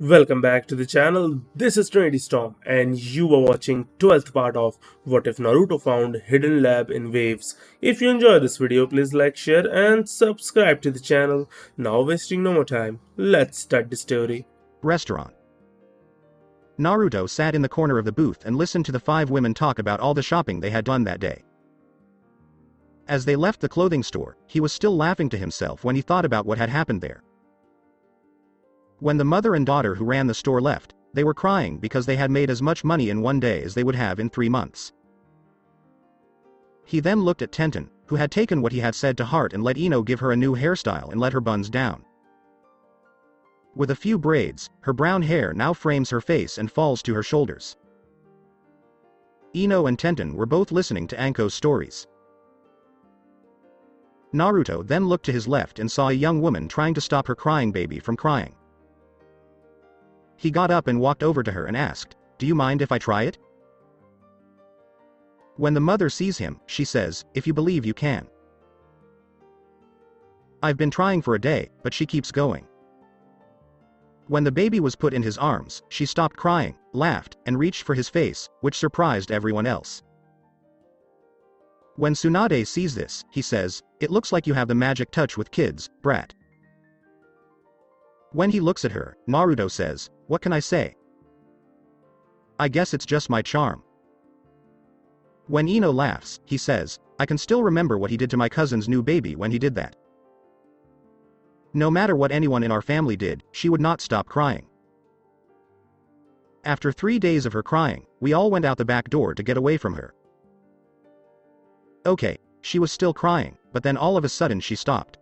Welcome back to the channel. This is Trinity Storm, and you are watching 12th part of What If Naruto Found Hidden Lab in Waves. If you enjoy this video, please like, share, and subscribe to the channel. Now, wasting no more time, let's start the story. Restaurant. Naruto sat in the corner of the booth and listened to the five women talk about all the shopping they had done that day. As they left the clothing store, he was still laughing to himself when he thought about what had happened there. When the mother and daughter who ran the store left, they were crying because they had made as much money in one day as they would have in 3 months. He then looked at Tenten, who had taken what he had said to heart and let Ino give her a new hairstyle and let her buns down. With a few braids, her brown hair now frames her face and falls to her shoulders. Ino and Tenten were both listening to Anko's stories. Naruto then looked to his left and saw a young woman trying to stop her crying baby from crying. He got up and walked over to her and asked, "Do you mind if I try it?" When the mother sees him, she says, "If you believe you can." "I've been trying for a day, but she keeps going." When the baby was put in his arms, she stopped crying, laughed, and reached for his face, which surprised everyone else. When Tsunade sees this, he says, "It looks like you have the magic touch with kids, brat." When he looks at her, Naruto says, "What can I say? I guess it's just my charm." When Ino laughs, he says, "I can still remember what he did to my cousin's new baby when he did that. No matter what anyone in our family did, she would not stop crying." After 3 days of her crying, we all went out the back door to get away from her. Okay, she was still crying, but then all of a sudden she stopped.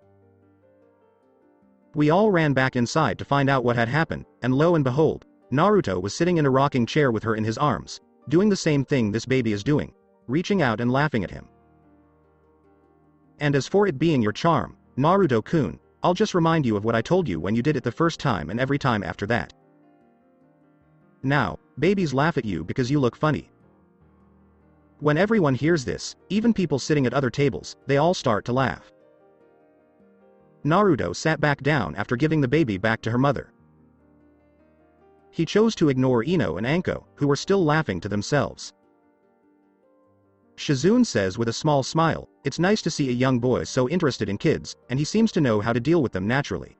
We all ran back inside to find out what had happened, and lo and behold, Naruto was sitting in a rocking chair with her in his arms, doing the same thing this baby is doing, reaching out and laughing at him. And as for it being your charm, Naruto-kun, I'll just remind you of what I told you when you did it the first time and every time after that. Now, babies laugh at you because you look funny. When everyone hears this, even people sitting at other tables, they all start to laugh. Naruto sat back down after giving the baby back to her mother. He chose to ignore Ino and Anko, who were still laughing to themselves. Shizune says with a small smile, "It's nice to see a young boy so interested in kids, and he seems to know how to deal with them naturally."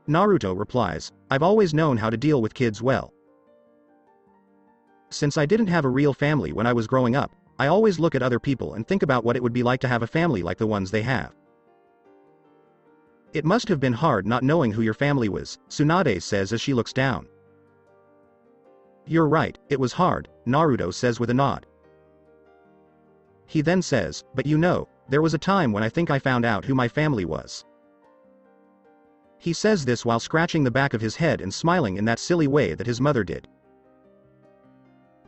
Naruto replies, "I've always known how to deal with kids well. Since I didn't have a real family when I was growing up, I always look at other people and think about what it would be like to have a family like the ones they have. It must have been hard not knowing who your family was," Tsunade says as she looks down. "You're right, it was hard," Naruto says with a nod. He then says, "But you know, there was a time when I think I found out who my family was." He says this while scratching the back of his head and smiling in that silly way that his mother did.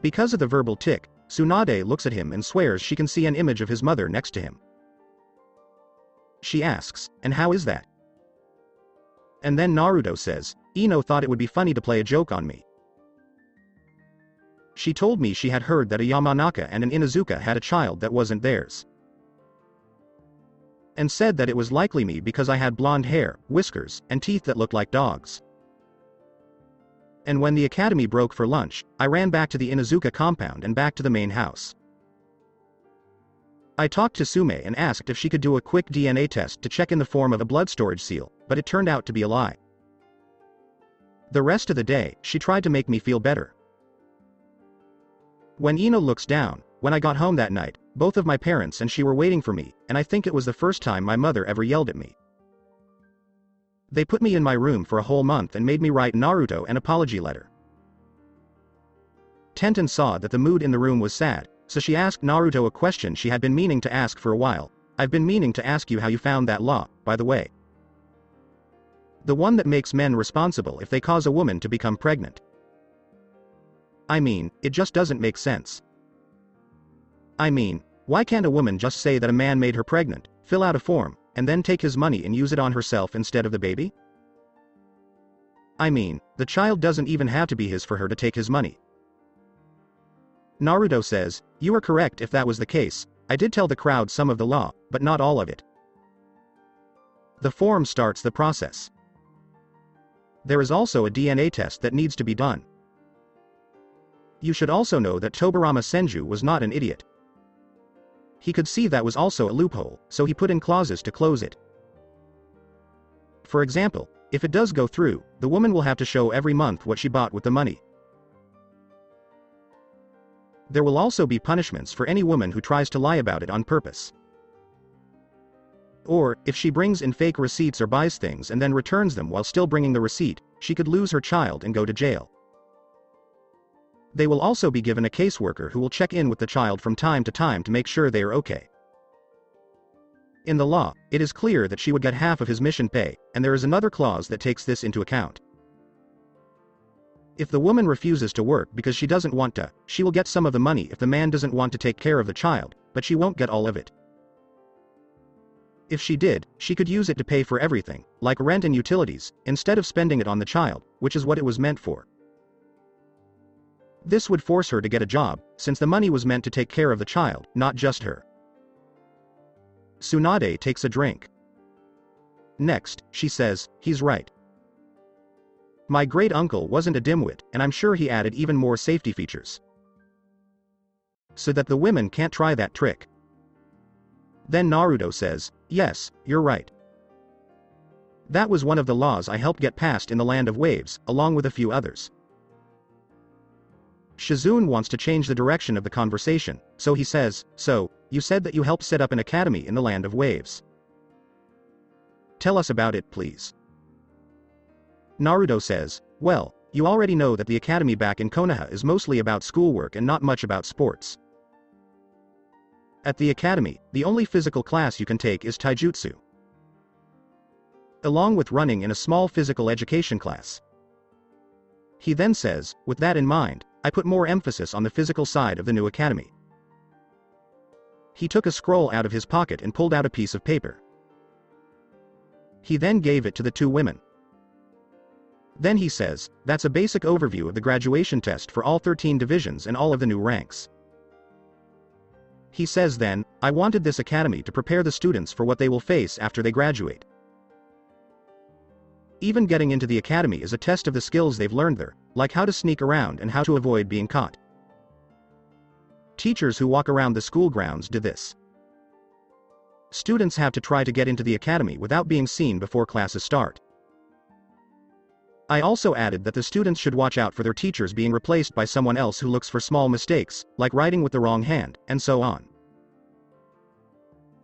Because of the verbal tic, Tsunade looks at him and swears she can see an image of his mother next to him. She asks, "And how is that?" And then Naruto says, "Ino thought it would be funny to play a joke on me. She told me she had heard that a Yamanaka and an Inuzuka had a child that wasn't theirs. And said that it was likely me because I had blonde hair, whiskers, and teeth that looked like dogs. And when the academy broke for lunch, I ran back to the Inuzuka compound and back to the main house. I talked to Sume and asked if she could do a quick DNA test to check in the form of a blood storage seal, but it turned out to be a lie. The rest of the day, she tried to make me feel better. When Ino looks down, when I got home that night, both of my parents and she were waiting for me, and I think it was the first time my mother ever yelled at me. They put me in my room for a whole month and made me write Naruto an apology letter." Tenten saw that the mood in the room was sad, so she asked Naruto a question she had been meaning to ask for a while. "I've been meaning to ask you how you found that law, by the way. The one that makes men responsible if they cause a woman to become pregnant. I mean, it just doesn't make sense. I mean, why can't a woman just say that a man made her pregnant, fill out a form, and then take his money and use it on herself instead of the baby? I mean, the child doesn't even have to be his for her to take his money." Naruto says, "You are correct if that was the case. I did tell the crowd some of the law, but not all of it. The form starts the process. There is also a DNA test that needs to be done. You should also know that Tobirama Senju was not an idiot. He could see that was also a loophole, so he put in clauses to close it. For example, if it does go through, the woman will have to show every month what she bought with the money. There will also be punishments for any woman who tries to lie about it on purpose. Or, if she brings in fake receipts or buys things and then returns them while still bringing the receipt, she could lose her child and go to jail. They will also be given a caseworker who will check in with the child from time to make sure they are okay. In the law, it is clear that she would get half of his mission pay, and there is another clause that takes this into account. If the woman refuses to work because she doesn't want to, she will get some of the money if the man doesn't want to take care of the child, but she won't get all of it. If she did, she could use it to pay for everything, like rent and utilities, instead of spending it on the child, which is what it was meant for. This would force her to get a job, since the money was meant to take care of the child, not just her. Tsunade takes a drink. Next, she says, "He's right. My great-uncle wasn't a dimwit, and I'm sure he added even more safety features, so that the women can't try that trick." Then Naruto says, "Yes, you're right. That was one of the laws I helped get passed in the Land of Waves, along with a few others." Shizune wants to change the direction of the conversation, so he says, "So, you said that you helped set up an academy in the Land of Waves. Tell us about it, please." Naruto says, "Well, you already know that the academy back in Konoha is mostly about schoolwork and not much about sports. At the academy, the only physical class you can take is taijutsu, along with running in a small physical education class." He then says, "With that in mind, I put more emphasis on the physical side of the new academy." He took a scroll out of his pocket and pulled out a piece of paper. He then gave it to the two women. Then he says, "That's a basic overview of the graduation test for all 13 divisions and all of the new ranks." He says then, "I wanted this academy to prepare the students for what they will face after they graduate. Even getting into the academy is a test of the skills they've learned there, like how to sneak around and how to avoid being caught. Teachers who walk around the school grounds do this. Students have to try to get into the academy without being seen before classes start. I also added that the students should watch out for their teachers being replaced by someone else who looks for small mistakes, like writing with the wrong hand, and so on.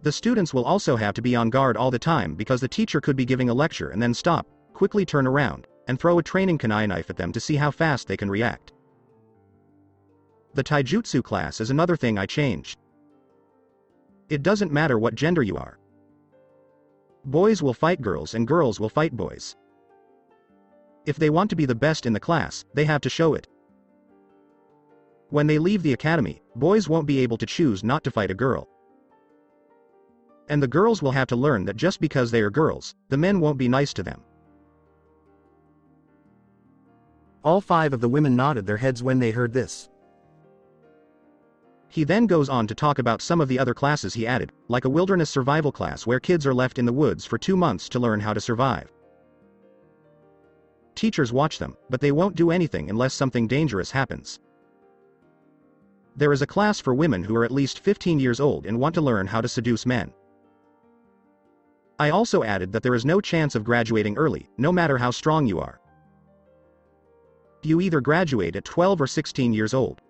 The students will also have to be on guard all the time because the teacher could be giving a lecture and then stop, quickly turn around, and throw a training kunai knife at them to see how fast they can react. The taijutsu class is another thing I changed. It doesn't matter what gender you are. Boys will fight girls and girls will fight boys. If they want to be the best in the class, they have to show it. When they leave the academy, boys won't be able to choose not to fight a girl. And the girls will have to learn that just because they are girls, the men won't be nice to them." All 5 of the women nodded their heads when they heard this. He then goes on to talk about some of the other classes he added, like a wilderness survival class where kids are left in the woods for 2 months to learn how to survive. Teachers watch them, but they won't do anything unless something dangerous happens. There is a class for women who are at least 15 years old and want to learn how to seduce men. I also added that there is no chance of graduating early, no matter how strong you are. You either graduate at 12 or 16 years old.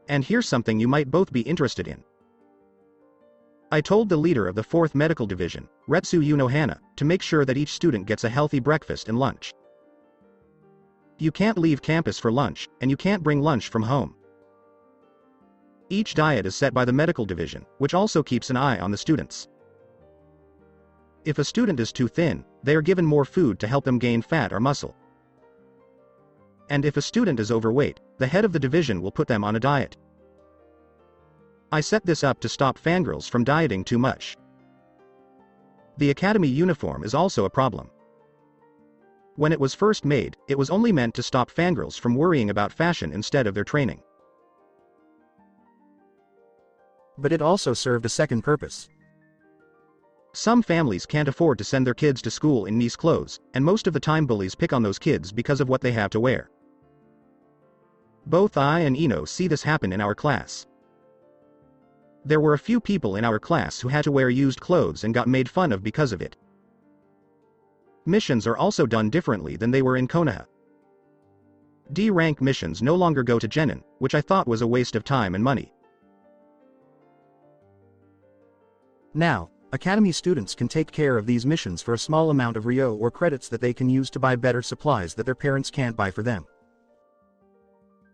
And here's something you might both be interested in. I told the leader of the 4th Medical Division, Retsu Unohana, to make sure that each student gets a healthy breakfast and lunch. You can't leave campus for lunch, and you can't bring lunch from home. Each diet is set by the medical division, which also keeps an eye on the students. If a student is too thin, they are given more food to help them gain fat or muscle. And if a student is overweight, the head of the division will put them on a diet. I set this up to stop fangirls from dieting too much. The academy uniform is also a problem. When it was first made, it was only meant to stop fangirls from worrying about fashion instead of their training. But it also served a second purpose. Some families can't afford to send their kids to school in nice clothes, and most of the time bullies pick on those kids because of what they have to wear. Both I and Ino see this happen in our class. There were a few people in our class who had to wear used clothes and got made fun of because of it. Missions are also done differently than they were in Konoha. D-rank missions no longer go to Genin, which I thought was a waste of time and money. Now, Academy students can take care of these missions for a small amount of Ryo or credits that they can use to buy better supplies that their parents can't buy for them.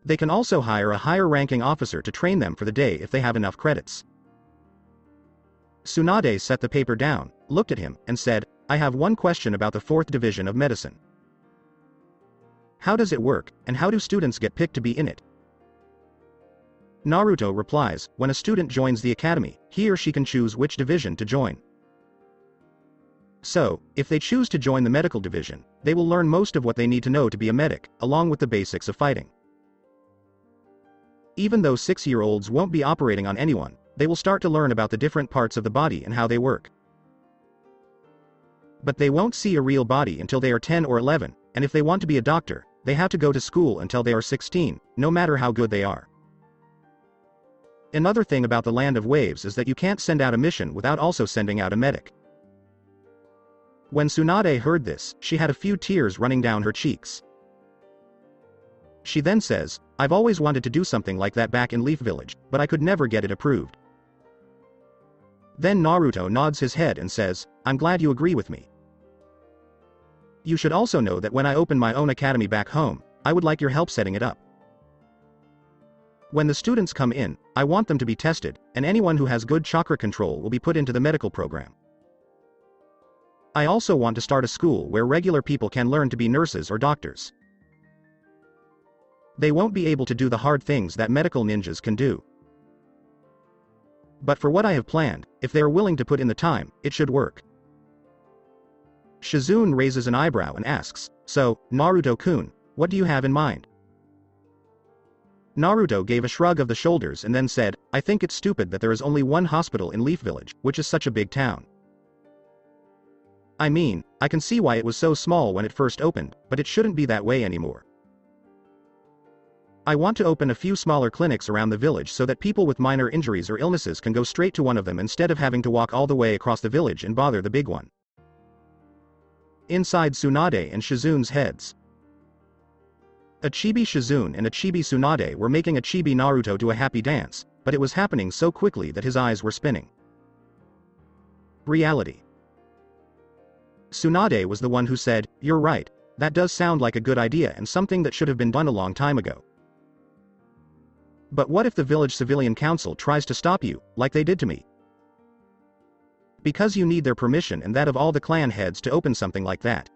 They can also hire a higher-ranking officer to train them for the day if they have enough credits. Tsunade set the paper down, looked at him, and said, "I have one question about the 4th Division of Medicine. How does it work, and how do students get picked to be in it?" Naruto replies, when a student joins the academy, he or she can choose which division to join. So, if they choose to join the medical division, they will learn most of what they need to know to be a medic, along with the basics of fighting. Even though 6-year-olds won't be operating on anyone, they will start to learn about the different parts of the body and how they work. But they won't see a real body until they are 10 or 11, and if they want to be a doctor, they have to go to school until they are 16, no matter how good they are. Another thing about the Land of Waves is that you can't send out a mission without also sending out a medic. When Tsunade heard this, she had a few tears running down her cheeks. She then says, "I've always wanted to do something like that back in Leaf Village, but I could never get it approved." Then Naruto nods his head and says, "I'm glad you agree with me. You should also know that when I open my own academy back home, I would like your help setting it up. When the students come in, I want them to be tested, and anyone who has good chakra control will be put into the medical program. I also want to start a school where regular people can learn to be nurses or doctors. They won't be able to do the hard things that medical ninjas can do. But for what I have planned, if they are willing to put in the time, it should work." Shizune raises an eyebrow and asks, "So, Naruto-kun, what do you have in mind?" Naruto gave a shrug of the shoulders and then said, "I think it's stupid that there is only one hospital in Leaf Village, which is such a big town. I mean, I can see why it was so small when it first opened, but it shouldn't be that way anymore. I want to open a few smaller clinics around the village so that people with minor injuries or illnesses can go straight to one of them instead of having to walk all the way across the village and bother the big one." Inside Tsunade and Shizune's heads. A chibi Shizune and a chibi Tsunade were making a chibi Naruto do a happy dance, but it was happening so quickly that his eyes were spinning. Reality. Tsunade was the one who said, "You're right, that does sound like a good idea and something that should have been done a long time ago. But what if the village civilian council tries to stop you, like they did to me? Because you need their permission and that of all the clan heads to open something like that.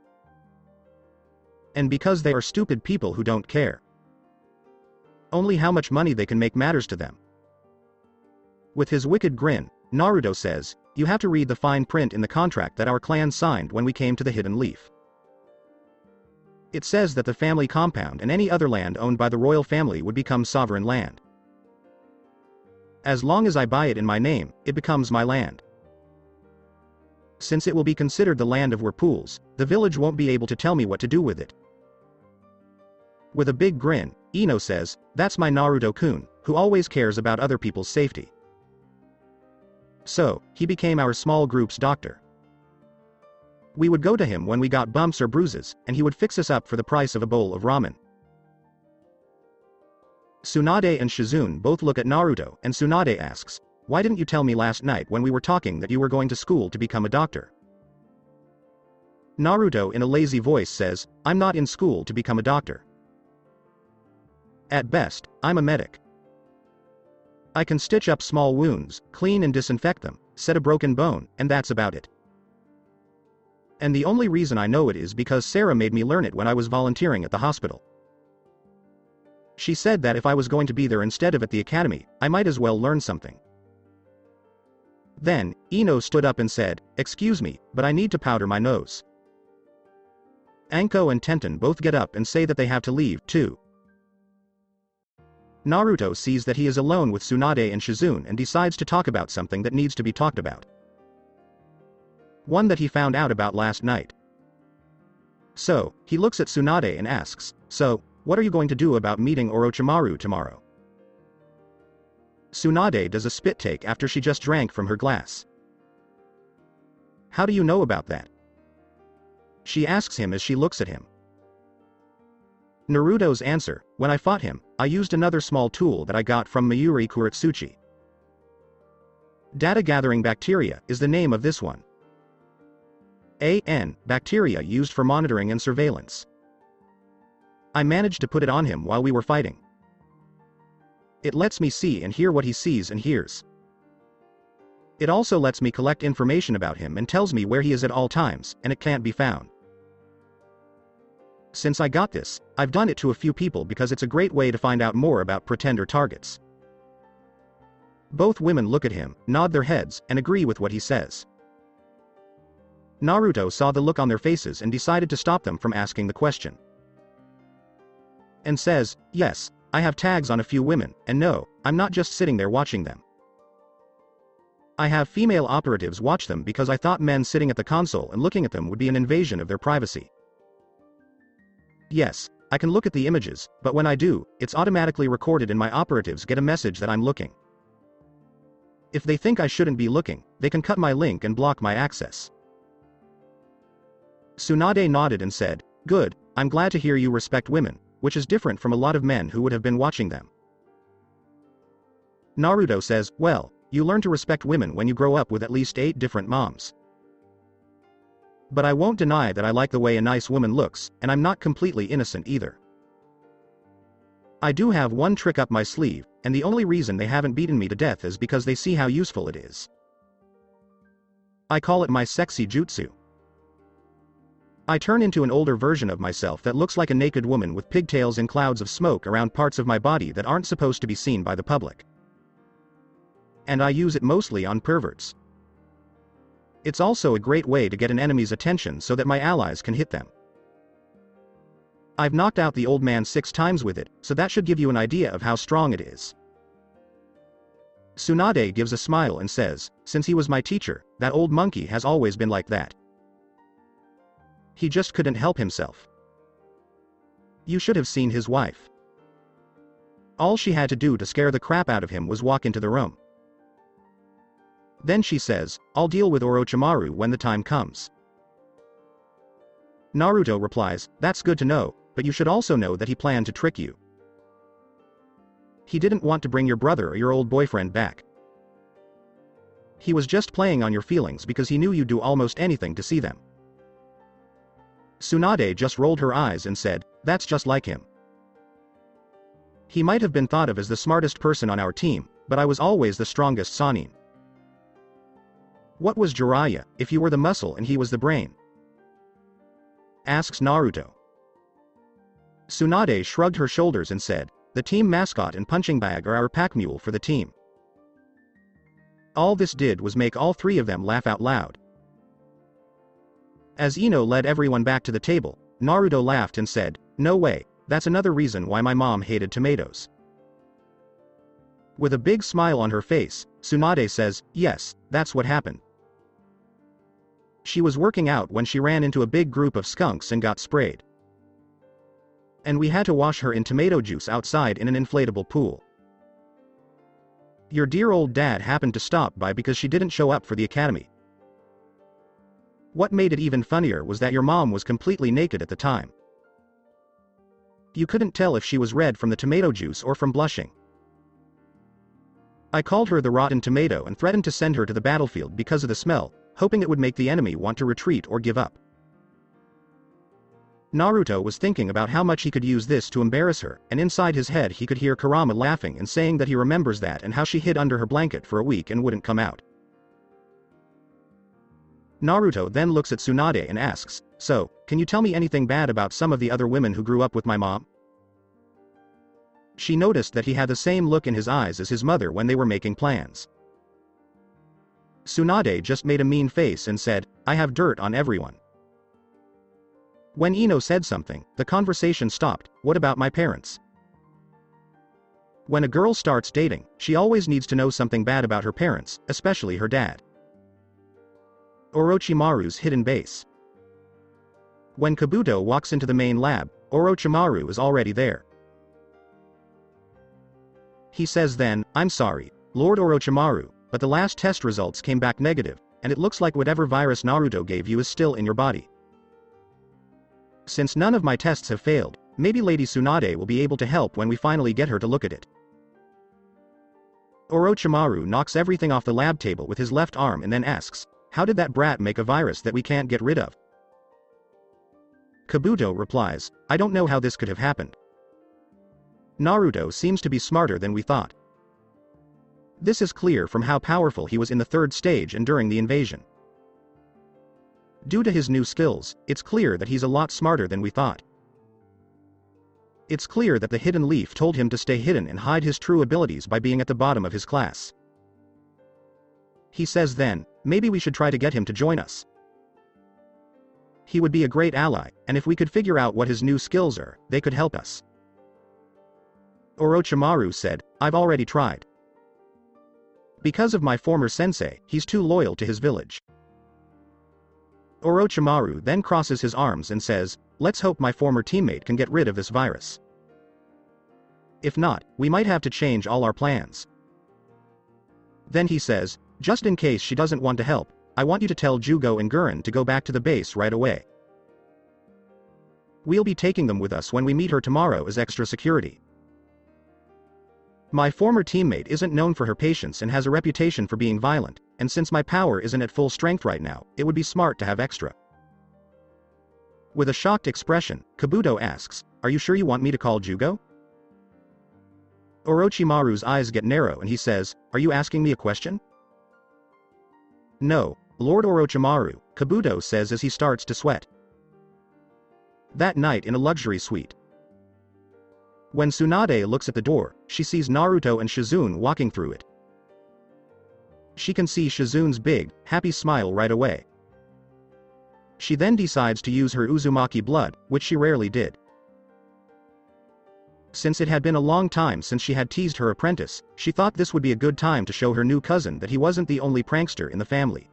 And because they are stupid people who don't care. Only how much money they can make matters to them." With his wicked grin, Naruto says, "You have to read the fine print in the contract that our clan signed when we came to the Hidden Leaf. It says that the family compound and any other land owned by the royal family would become sovereign land. As long as I buy it in my name, it becomes my land. Since it will be considered the land of Whirlpools, the village won't be able to tell me what to do with it." With a big grin, Ino says, "That's my Naruto-kun, who always cares about other people's safety. So, he became our small group's doctor. We would go to him when we got bumps or bruises, and he would fix us up for the price of a bowl of ramen." Tsunade and Shizune both look at Naruto, and Tsunade asks, "Why didn't you tell me last night when we were talking that you were going to school to become a doctor?" Naruto in a lazy voice says, "I'm not in school to become a doctor. At best, I'm a medic. I can stitch up small wounds, clean and disinfect them, set a broken bone, and that's about it. And the only reason I know it is because Sarah made me learn it when I was volunteering at the hospital. She said that if I was going to be there instead of at the academy, I might as well learn something." Then, Ino stood up and said, "Excuse me, but I need to powder my nose." Anko and Tenten both get up and say that they have to leave, too. Naruto sees that he is alone with Tsunade and Shizune and decides to talk about something that needs to be talked about. One that he found out about last night. So, he looks at Tsunade and asks, "So, what are you going to do about meeting Orochimaru tomorrow?" Tsunade does a spit take after she just drank from her glass. "How do you know about that?" she asks him as she looks at him. Naruto's answer, "When I fought him, I used another small tool that I got from Mayuri Kuretsuchi. Data gathering bacteria is the name of this one. Bacteria used for monitoring and surveillance. I managed to put it on him while we were fighting. It lets me see and hear what he sees and hears. It also lets me collect information about him and tells me where he is at all times, and it can't be found. Since I got this, I've done it to a few people because it's a great way to find out more about pretender targets." Both women look at him, nod their heads, and agree with what he says. Naruto saw the look on their faces and decided to stop them from asking the question. And says, "Yes, I have tags on a few women, and no, I'm not just sitting there watching them. I have female operatives watch them because I thought men sitting at the console and looking at them would be an invasion of their privacy. Yes, I can look at the images, but when I do, it's automatically recorded and my operatives get a message that I'm looking. If they think I shouldn't be looking, they can cut my link and block my access." Tsunade nodded and said, "Good, I'm glad to hear you respect women, which is different from a lot of men who would have been watching them." Naruto says, "Well, you learn to respect women when you grow up with at least 8 different moms. But I won't deny that I like the way a nice woman looks, and I'm not completely innocent either. I do have one trick up my sleeve, and the only reason they haven't beaten me to death is because they see how useful it is. I call it my sexy jutsu. I turn into an older version of myself that looks like a naked woman with pigtails and clouds of smoke around parts of my body that aren't supposed to be seen by the public. And I use it mostly on perverts. It's also a great way to get an enemy's attention so that my allies can hit them. I've knocked out the old man 6 times with it, so that should give you an idea of how strong it is." Tsunade gives a smile and says, "Since he was my teacher, that old monkey has always been like that. He just couldn't help himself. You should have seen his wife. All she had to do to scare the crap out of him was walk into the room. Then she says, 'I'll deal with Orochimaru when the time comes.' Naruto replies, 'That's good to know, but you should also know that he planned to trick you. He didn't want to bring your brother or your old boyfriend back. He was just playing on your feelings because he knew you'd do almost anything to see them.' Tsunade just rolled her eyes and said, 'That's just like him. He might have been thought of as the smartest person on our team, but I was always the strongest Sannin. What was Jiraiya, if you were the muscle and he was the brain?' asks Naruto. Tsunade shrugged her shoulders and said, 'The team mascot and punching bag are our pack mule for the team.' All this did was make all 3 of them laugh out loud. As Ino led everyone back to the table, Naruto laughed and said, 'No way, that's another reason why my mom hated tomatoes.' With a big smile on her face, Tsunade says, 'Yes, that's what happened. She was working out when she ran into a big group of skunks and got sprayed. And we had to wash her in tomato juice outside in an inflatable pool. Your dear old dad happened to stop by because she didn't show up for the academy. What made it even funnier was that your mom was completely naked at the time. You couldn't tell if she was red from the tomato juice or from blushing. I called her the rotten tomato and threatened to send her to the battlefield because of the smell, hoping it would make the enemy want to retreat or give up.' Naruto was thinking about how much he could use this to embarrass her, and inside his head he could hear Kurama laughing and saying that he remembers that and how she hid under her blanket for a week and wouldn't come out. Naruto then looks at Tsunade and asks, 'So, can you tell me anything bad about some of the other women who grew up with my mom?' She noticed that he had the same look in his eyes as his mother when they were making plans. Tsunade just made a mean face and said, 'I have dirt on everyone.' When Ino said something, the conversation stopped. 'What about my parents?' When a girl starts dating, she always needs to know something bad about her parents, especially her dad. Orochimaru's hidden base. When Kabuto walks into the main lab, Orochimaru is already there. He says then, "I'm sorry, Lord Orochimaru, but the last test results came back negative, and it looks like whatever virus Naruto gave you is still in your body. Since none of my tests have failed, maybe Lady Tsunade will be able to help when we finally get her to look at it." Orochimaru knocks everything off the lab table with his left arm and then asks, "How did that brat make a virus that we can't get rid of?" Kabuto replies, "I don't know how this could have happened. Naruto seems to be smarter than we thought. This is clear from how powerful he was in the third stage and during the invasion. Due to his new skills, it's clear that he's a lot smarter than we thought. It's clear that the hidden leaf told him to stay hidden and hide his true abilities by being at the bottom of his class. He says then, maybe we should try to get him to join us. He would be a great ally, and if we could figure out what his new skills are, they could help us." Orochimaru said, "I've already tried. Because of my former sensei, he's too loyal to his village." Orochimaru then crosses his arms and says, "Let's hope my former teammate can get rid of this virus. If not, we might have to change all our plans." Then he says, "Just in case she doesn't want to help, I want you to tell Jugo and Gurren to go back to the base right away. We'll be taking them with us when we meet her tomorrow as extra security. My former teammate isn't known for her patience and has a reputation for being violent, and since my power isn't at full strength right now, it would be smart to have extra." With a shocked expression, Kabuto asks, "Are you sure you want me to call Jugo?" Orochimaru's eyes get narrow and he says, "Are you asking me a question?" "No, Lord Orochimaru," Kabuto says as he starts to sweat. That night in a luxury suite. When Tsunade looks at the door, she sees Naruto and Shizune walking through it. She can see Shizune's big, happy smile right away. She then decides to use her Uzumaki blood, which she rarely did. Since it had been a long time since she had teased her apprentice, she thought this would be a good time to show her new cousin that he wasn't the only prankster in the family.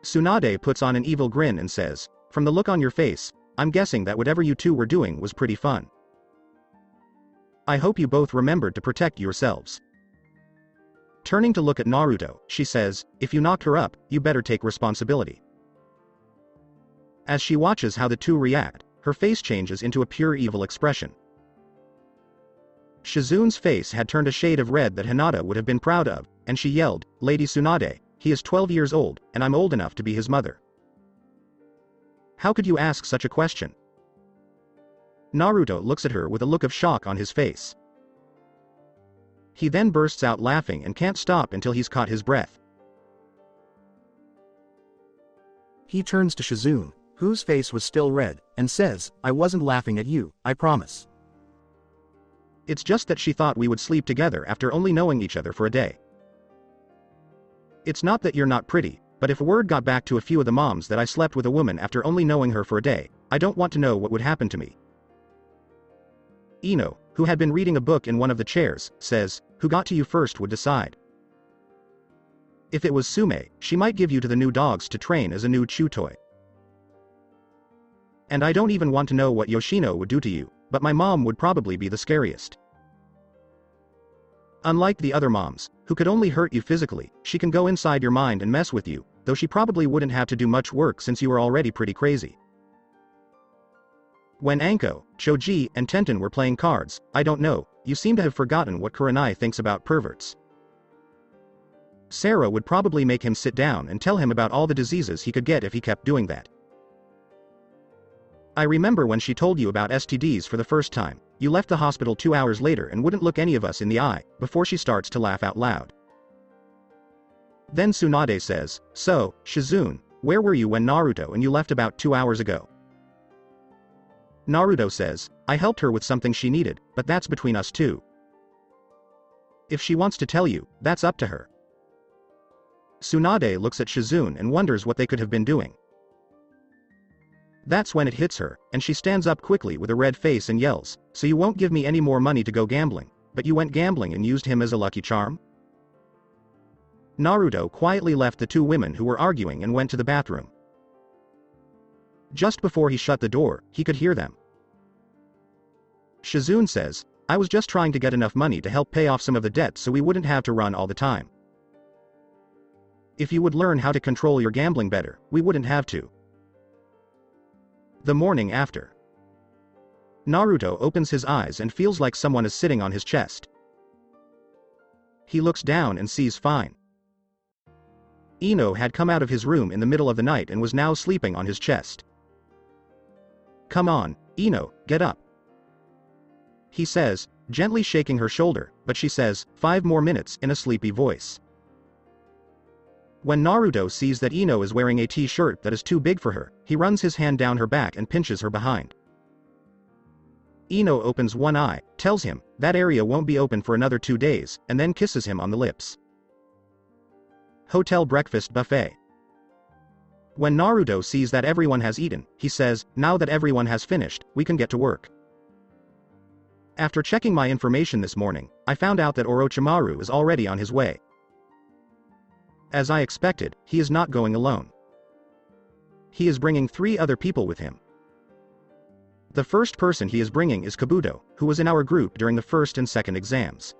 Tsunade puts on an evil grin and says, "From the look on your face, I'm guessing that whatever you two were doing was pretty fun. I hope you both remembered to protect yourselves." Turning to look at Naruto, she says, "If you knocked her up, you better take responsibility." As she watches how the two react, her face changes into a pure evil expression. Shizune's face had turned a shade of red that Hanata would have been proud of, and she yelled, "Lady Tsunade, he is 12 years old, and I'm old enough to be his mother. How could you ask such a question?" Naruto looks at her with a look of shock on his face. He then bursts out laughing and can't stop until he's caught his breath. He turns to Shizune, whose face was still red, and says, "I wasn't laughing at you, I promise. It's just that she thought we would sleep together after only knowing each other for a day. It's not that you're not pretty, but if word got back to a few of the moms that I slept with a woman after only knowing her for a day, I don't want to know what would happen to me." Ino, who had been reading a book in one of the chairs, says, "Who got to you first would decide. If it was Sume, she might give you to the new dogs to train as a new chew toy. And I don't even want to know what Yoshino would do to you, but my mom would probably be the scariest. Unlike the other moms, who could only hurt you physically, she can go inside your mind and mess with you, though she probably wouldn't have to do much work since you were already pretty crazy. When Anko, Choji, and Tenten were playing cards, I don't know, you seem to have forgotten what Kurenai thinks about perverts. Sarah would probably make him sit down and tell him about all the diseases he could get if he kept doing that. I remember when she told you about STDs for the first time, you left the hospital 2 hours later and wouldn't look any of us in the eye, before she starts to laugh out loud. Then Tsunade says, "So, Shizune, where were you when Naruto and you left about 2 hours ago?" Naruto says, "I helped her with something she needed, but that's between us two. If she wants to tell you, that's up to her." Tsunade looks at Shizune and wonders what they could have been doing. That's when it hits her, and she stands up quickly with a red face and yells, "So you won't give me any more money to go gambling, but you went gambling and used him as a lucky charm?" Naruto quietly left the two women who were arguing and went to the bathroom. Just before he shut the door, he could hear them. Shizune says, I was just trying to get enough money to help pay off some of the debt so we wouldn't have to run all the time. If you would learn how to control your gambling better, we wouldn't have to. The morning after. Naruto opens his eyes and feels like someone is sitting on his chest. He looks down and sees Fine. Ino had come out of his room in the middle of the night and was now sleeping on his chest. Come on, Ino, get up. He says, gently shaking her shoulder, but she says, 5 more minutes in a sleepy voice. When Naruto sees that Ino is wearing a t-shirt that is too big for her, he runs his hand down her back and pinches her behind. Ino opens one eye, tells him, that area won't be open for another 2 days, and then kisses him on the lips. Hotel breakfast buffet. When Naruto sees that everyone has eaten, he says, now that everyone has finished, we can get to work. After checking my information this morning, I found out that Orochimaru is already on his way. As I expected, he is not going alone. He is bringing 3 other people with him. The first person he is bringing is Kabuto, who was in our group during the first and second exams.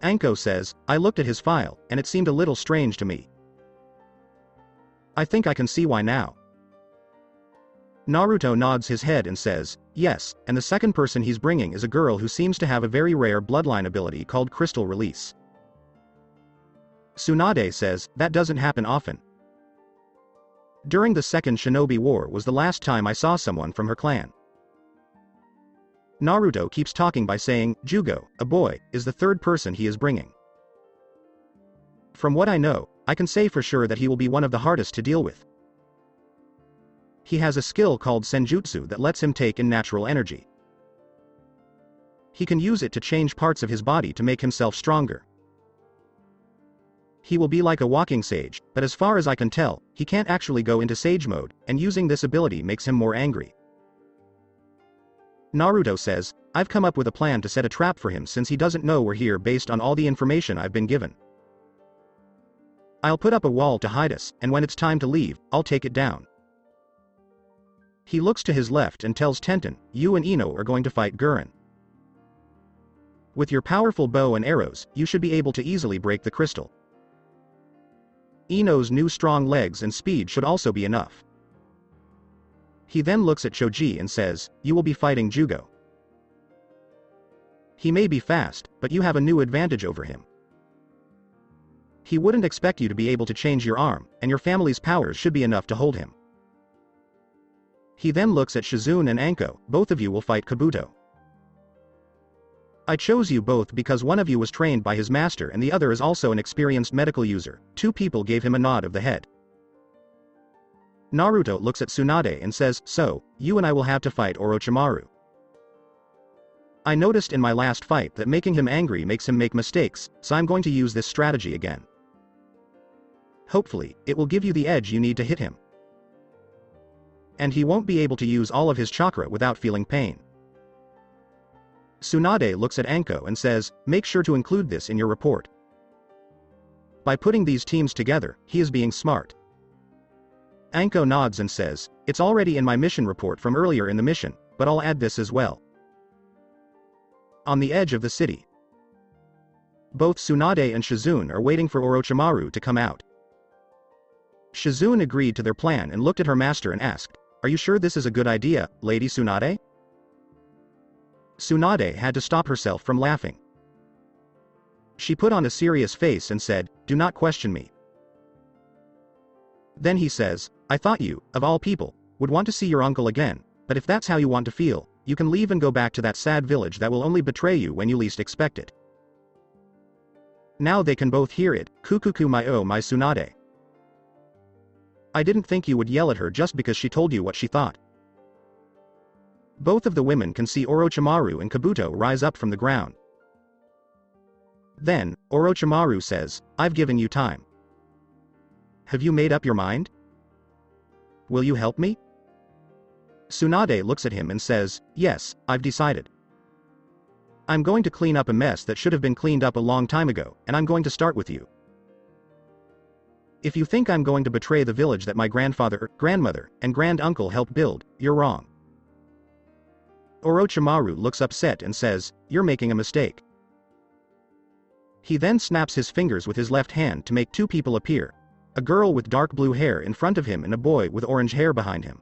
Anko says, I looked at his file, and it seemed a little strange to me. I think I can see why now. Naruto nods his head and says, yes, and the second person he's bringing is a girl who seems to have a very rare bloodline ability called Crystal Release. Tsunade says, that doesn't happen often. During the Second Shinobi War was the last time I saw someone from her clan. Naruto keeps talking by saying, Jugo, a boy, is the third person he is bringing. From what I know, I can say for sure that he will be one of the hardest to deal with. He has a skill called senjutsu that lets him take in natural energy. He can use it to change parts of his body to make himself stronger. He will be like a walking sage, but as far as I can tell, he can't actually go into sage mode, and using this ability makes him more angry. Naruto says, I've come up with a plan to set a trap for him since he doesn't know we're here based on all the information I've been given. I'll put up a wall to hide us, and when it's time to leave, I'll take it down. He looks to his left and tells Tenten, you and Ino are going to fight Gurren. With your powerful bow and arrows, you should be able to easily break the crystal. Ino's new strong legs and speed should also be enough. He then looks at Choji and says, you will be fighting Jugo. He may be fast, but you have a new advantage over him. He wouldn't expect you to be able to change your arm, and your family's powers should be enough to hold him. He then looks at Shizune and Anko, both of you will fight Kabuto. I chose you both because one of you was trained by his master and the other is also an experienced medical user. 2 people gave him a nod of the head. Naruto looks at Tsunade and says, so, you and I will have to fight Orochimaru. I noticed in my last fight that making him angry makes him make mistakes, so I'm going to use this strategy again. Hopefully, it will give you the edge you need to hit him. And he won't be able to use all of his chakra without feeling pain. Tsunade looks at Anko and says, make sure to include this in your report. By putting these teams together, he is being smart. Anko nods and says, it's already in my mission report from earlier in the mission, but I'll add this as well. On the edge of the city. Both Tsunade and Shizune are waiting for Orochimaru to come out. Shizune agreed to their plan and looked at her master and asked, are you sure this is a good idea, Lady Tsunade? Tsunade had to stop herself from laughing. She put on a serious face and said, do not question me. Then he says, I thought you, of all people, would want to see your uncle again, but if that's how you want to feel, you can leave and go back to that sad village that will only betray you when you least expect it. Now they can both hear it, kukuku my oh my Tsunade. I didn't think you would yell at her just because she told you what she thought. Both of the women can see Orochimaru and Kabuto rise up from the ground. Then, Orochimaru says, I've given you time. Have you made up your mind? Will you help me? Tsunade looks at him and says, yes, I've decided. I'm going to clean up a mess that should have been cleaned up a long time ago, and I'm going to start with you. If you think I'm going to betray the village that my grandfather, grandmother, and granduncle helped build, you're wrong. Orochimaru looks upset and says, "You're making a mistake." He then snaps his fingers with his left hand to make two people appear. A girl with dark blue hair in front of him and a boy with orange hair behind him.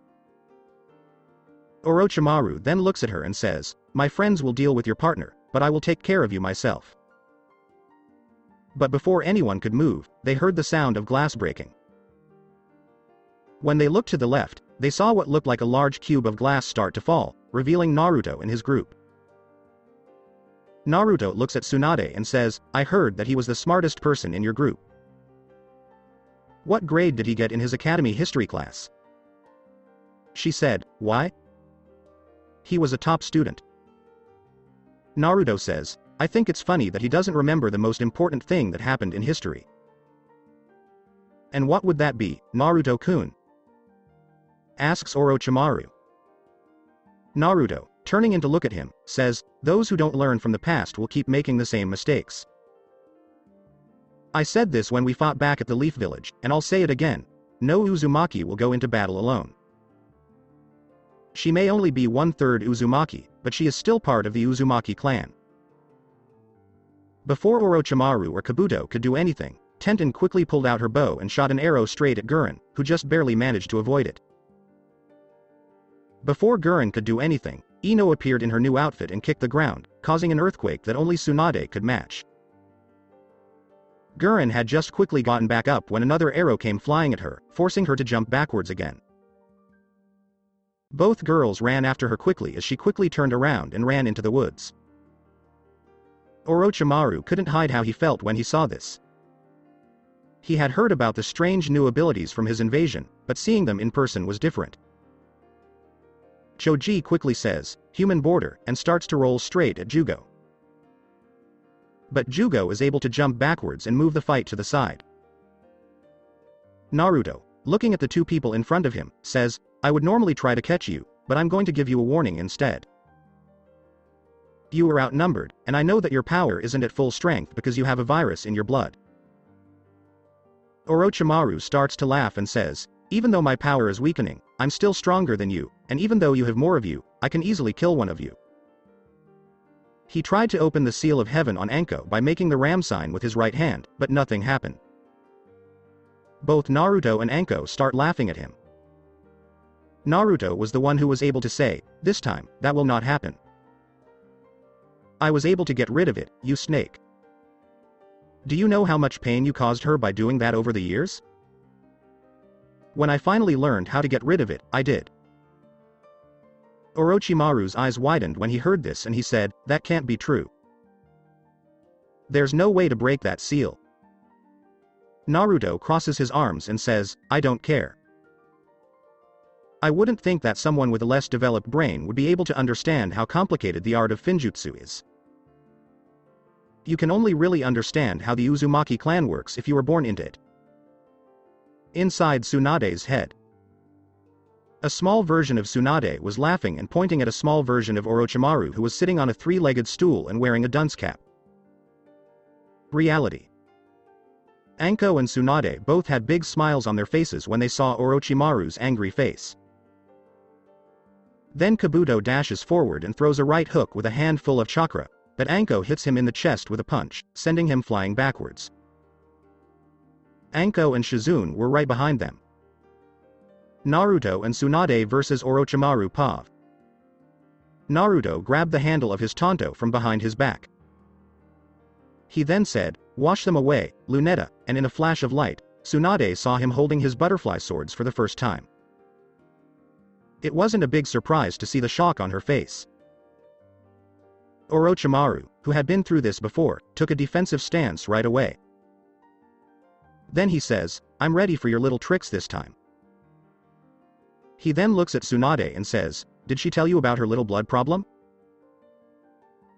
Orochimaru then looks at her and says, "My friends will deal with your partner, but I will take care of you myself." But before anyone could move, they heard the sound of glass breaking. When they looked to the left, they saw what looked like a large cube of glass start to fall, revealing Naruto and his group. Naruto looks at Tsunade and says, "I heard that he was the smartest person in your group. What grade did he get in his academy history class?" She said, "Why?" "He was a top student." Naruto says, "I think it's funny that he doesn't remember the most important thing that happened in history." "And what would that be, Naruto-kun?" asks Orochimaru. Naruto, turning in to look at him, says, "Those who don't learn from the past will keep making the same mistakes. I said this when we fought back at the Leaf Village, and I'll say it again. No Uzumaki will go into battle alone. She may only be 1/3 Uzumaki, but she is still part of the Uzumaki clan." Before Orochimaru or Kabuto could do anything, Tenten quickly pulled out her bow and shot an arrow straight at Gurren, who just barely managed to avoid it. Before Gurren could do anything, Ino appeared in her new outfit and kicked the ground, causing an earthquake that only Tsunade could match. Gurren had just quickly gotten back up when another arrow came flying at her, forcing her to jump backwards again. Both girls ran after her quickly as she quickly turned around and ran into the woods. Orochimaru couldn't hide how he felt when he saw this. He had heard about the strange new abilities from his invasion, but seeing them in person was different. Choji quickly says, "Human border," and starts to roll straight at Jugo. But Jugo is able to jump backwards and move the fight to the side. Naruto, looking at the two people in front of him, says, "I would normally try to catch you, but I'm going to give you a warning instead. You are outnumbered, and I know that your power isn't at full strength because you have a virus in your blood." Orochimaru starts to laugh and says, "Even though my power is weakening, I'm still stronger than you, and even though you have more of you, I can easily kill one of you." He tried to open the seal of heaven on Anko by making the ram sign with his right hand, but nothing happened. Both Naruto and Anko start laughing at him. Naruto was the one who was able to say, "This time, that will not happen. I was able to get rid of it, you snake. Do you know how much pain you caused her by doing that over the years? When I finally learned how to get rid of it, I did." Orochimaru's eyes widened when he heard this and he said, "That can't be true. There's no way to break that seal." Naruto crosses his arms and says, "I don't care. I wouldn't think that someone with a less developed brain would be able to understand how complicated the art of Finjutsu is. You can only really understand how the Uzumaki clan works if you were born into it." Inside Tsunade's head, a small version of Tsunade was laughing and pointing at a small version of Orochimaru who was sitting on a three-legged stool and wearing a dunce cap. Reality. Anko and Tsunade both had big smiles on their faces when they saw Orochimaru's angry face. Then Kabuto dashes forward and throws a right hook with a handful of chakra, but Anko hits him in the chest with a punch, sending him flying backwards. Anko and Shizune were right behind them. Naruto and Tsunade vs Orochimaru Pav. Naruto grabbed the handle of his tanto from behind his back. He then said, "Wash them away, Lunetta," and in a flash of light, Tsunade saw him holding his butterfly swords for the first time. It wasn't a big surprise to see the shock on her face. Orochimaru, who had been through this before, took a defensive stance right away. Then he says, "I'm ready for your little tricks this time." He then looks at Tsunade and says, "Did she tell you about her little blood problem?"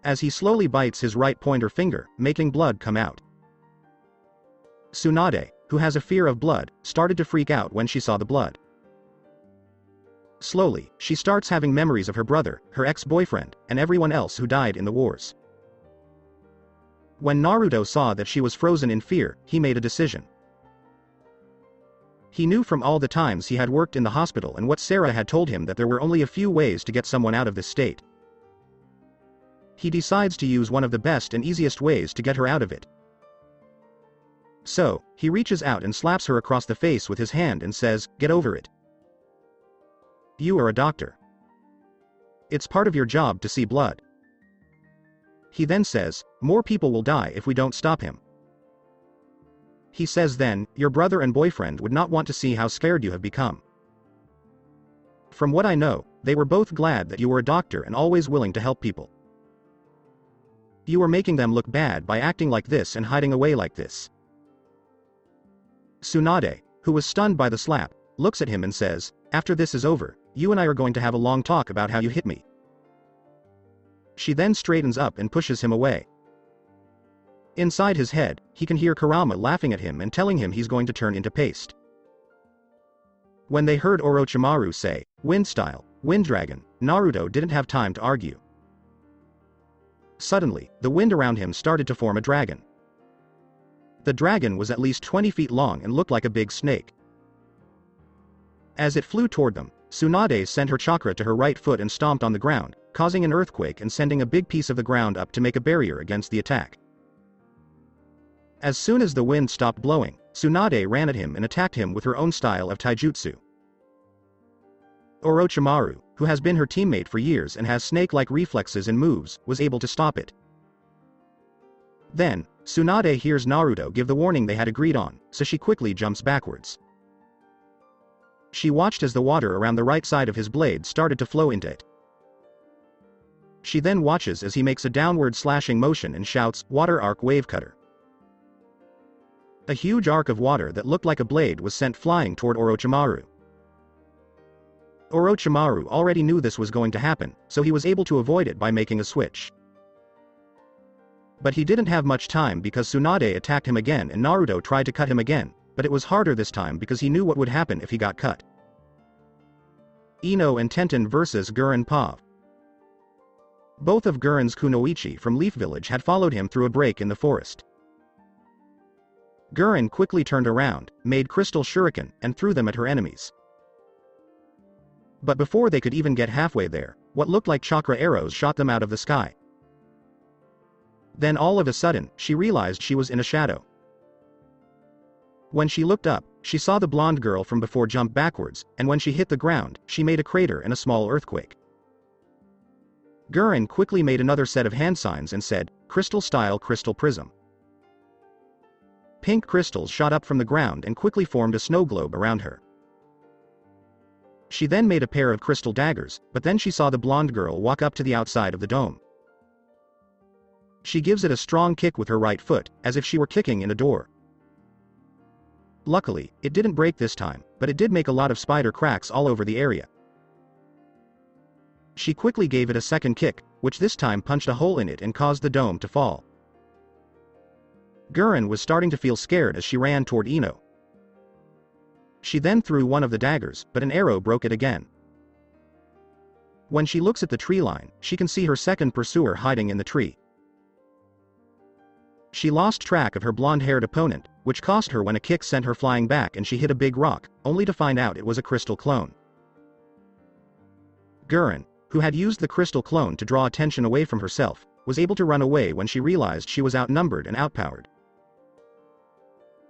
As he slowly bites his right pointer finger, making blood come out. Tsunade, who has a fear of blood, started to freak out when she saw the blood. Slowly, she starts having memories of her brother, her ex-boyfriend, and everyone else who died in the wars. When Naruto saw that she was frozen in fear, he made a decision. He knew from all the times he had worked in the hospital and what Sarah had told him that there were only a few ways to get someone out of this state. He decides to use one of the best and easiest ways to get her out of it. So, he reaches out and slaps her across the face with his hand and says, "Get over it. You are a doctor. It's part of your job to see blood." He then says, "More people will die if we don't stop him." He says then, "Your brother and boyfriend would not want to see how scared you have become. From what I know, they were both glad that you were a doctor and always willing to help people. You are making them look bad by acting like this and hiding away like this." Tsunade, who was stunned by the slap, looks at him and says, "After this is over, you and I are going to have a long talk about how you hit me." She then straightens up and pushes him away. Inside his head, he can hear Kurama laughing at him and telling him he's going to turn into paste. When they heard Orochimaru say, "Wind style, wind dragon," Naruto didn't have time to argue. Suddenly, the wind around him started to form a dragon. The dragon was at least 20 feet long and looked like a big snake. As it flew toward them, Tsunade sent her chakra to her right foot and stomped on the ground, causing an earthquake and sending a big piece of the ground up to make a barrier against the attack. As soon as the wind stopped blowing, Tsunade ran at him and attacked him with her own style of taijutsu. Orochimaru, who has been her teammate for years and has snake-like reflexes and moves, was able to stop it. Then, Tsunade hears Naruto give the warning they had agreed on, so she quickly jumps backwards. She watched as the water around the right side of his blade started to flow into it. She then watches as he makes a downward slashing motion and shouts, "Water arc wave cutter." A huge arc of water that looked like a blade was sent flying toward Orochimaru. Orochimaru already knew this was going to happen, so he was able to avoid it by making a switch. But he didn't have much time because Tsunade attacked him again and Naruto tried to cut him again, but it was harder this time because he knew what would happen if he got cut. Ino and Tenten vs Gurren Pav. Both of Gurren's kunoichi from Leaf Village had followed him through a break in the forest. Gurren quickly turned around, made crystal shuriken, and threw them at her enemies. But before they could even get halfway there, what looked like chakra arrows shot them out of the sky. Then all of a sudden, she realized she was in a shadow. When she looked up, she saw the blonde girl from before jump backwards, and when she hit the ground, she made a crater and a small earthquake. Gurren quickly made another set of hand signs and said, "Crystal style crystal prism." Pink crystals shot up from the ground and quickly formed a snow globe around her. She then made a pair of crystal daggers, but then she saw the blonde girl walk up to the outside of the dome. She gives it a strong kick with her right foot, as if she were kicking in a door. Luckily, it didn't break this time, but it did make a lot of spider cracks all over the area. She quickly gave it a second kick, which this time punched a hole in it and caused the dome to fall. Gurren was starting to feel scared as she ran toward Ino. She then threw one of the daggers, but an arrow broke it again. When she looks at the tree line, she can see her second pursuer hiding in the tree. She lost track of her blonde-haired opponent, which cost her when a kick sent her flying back and she hit a big rock, only to find out it was a crystal clone. Gurren, who had used the crystal clone to draw attention away from herself, was able to run away when she realized she was outnumbered and outpowered.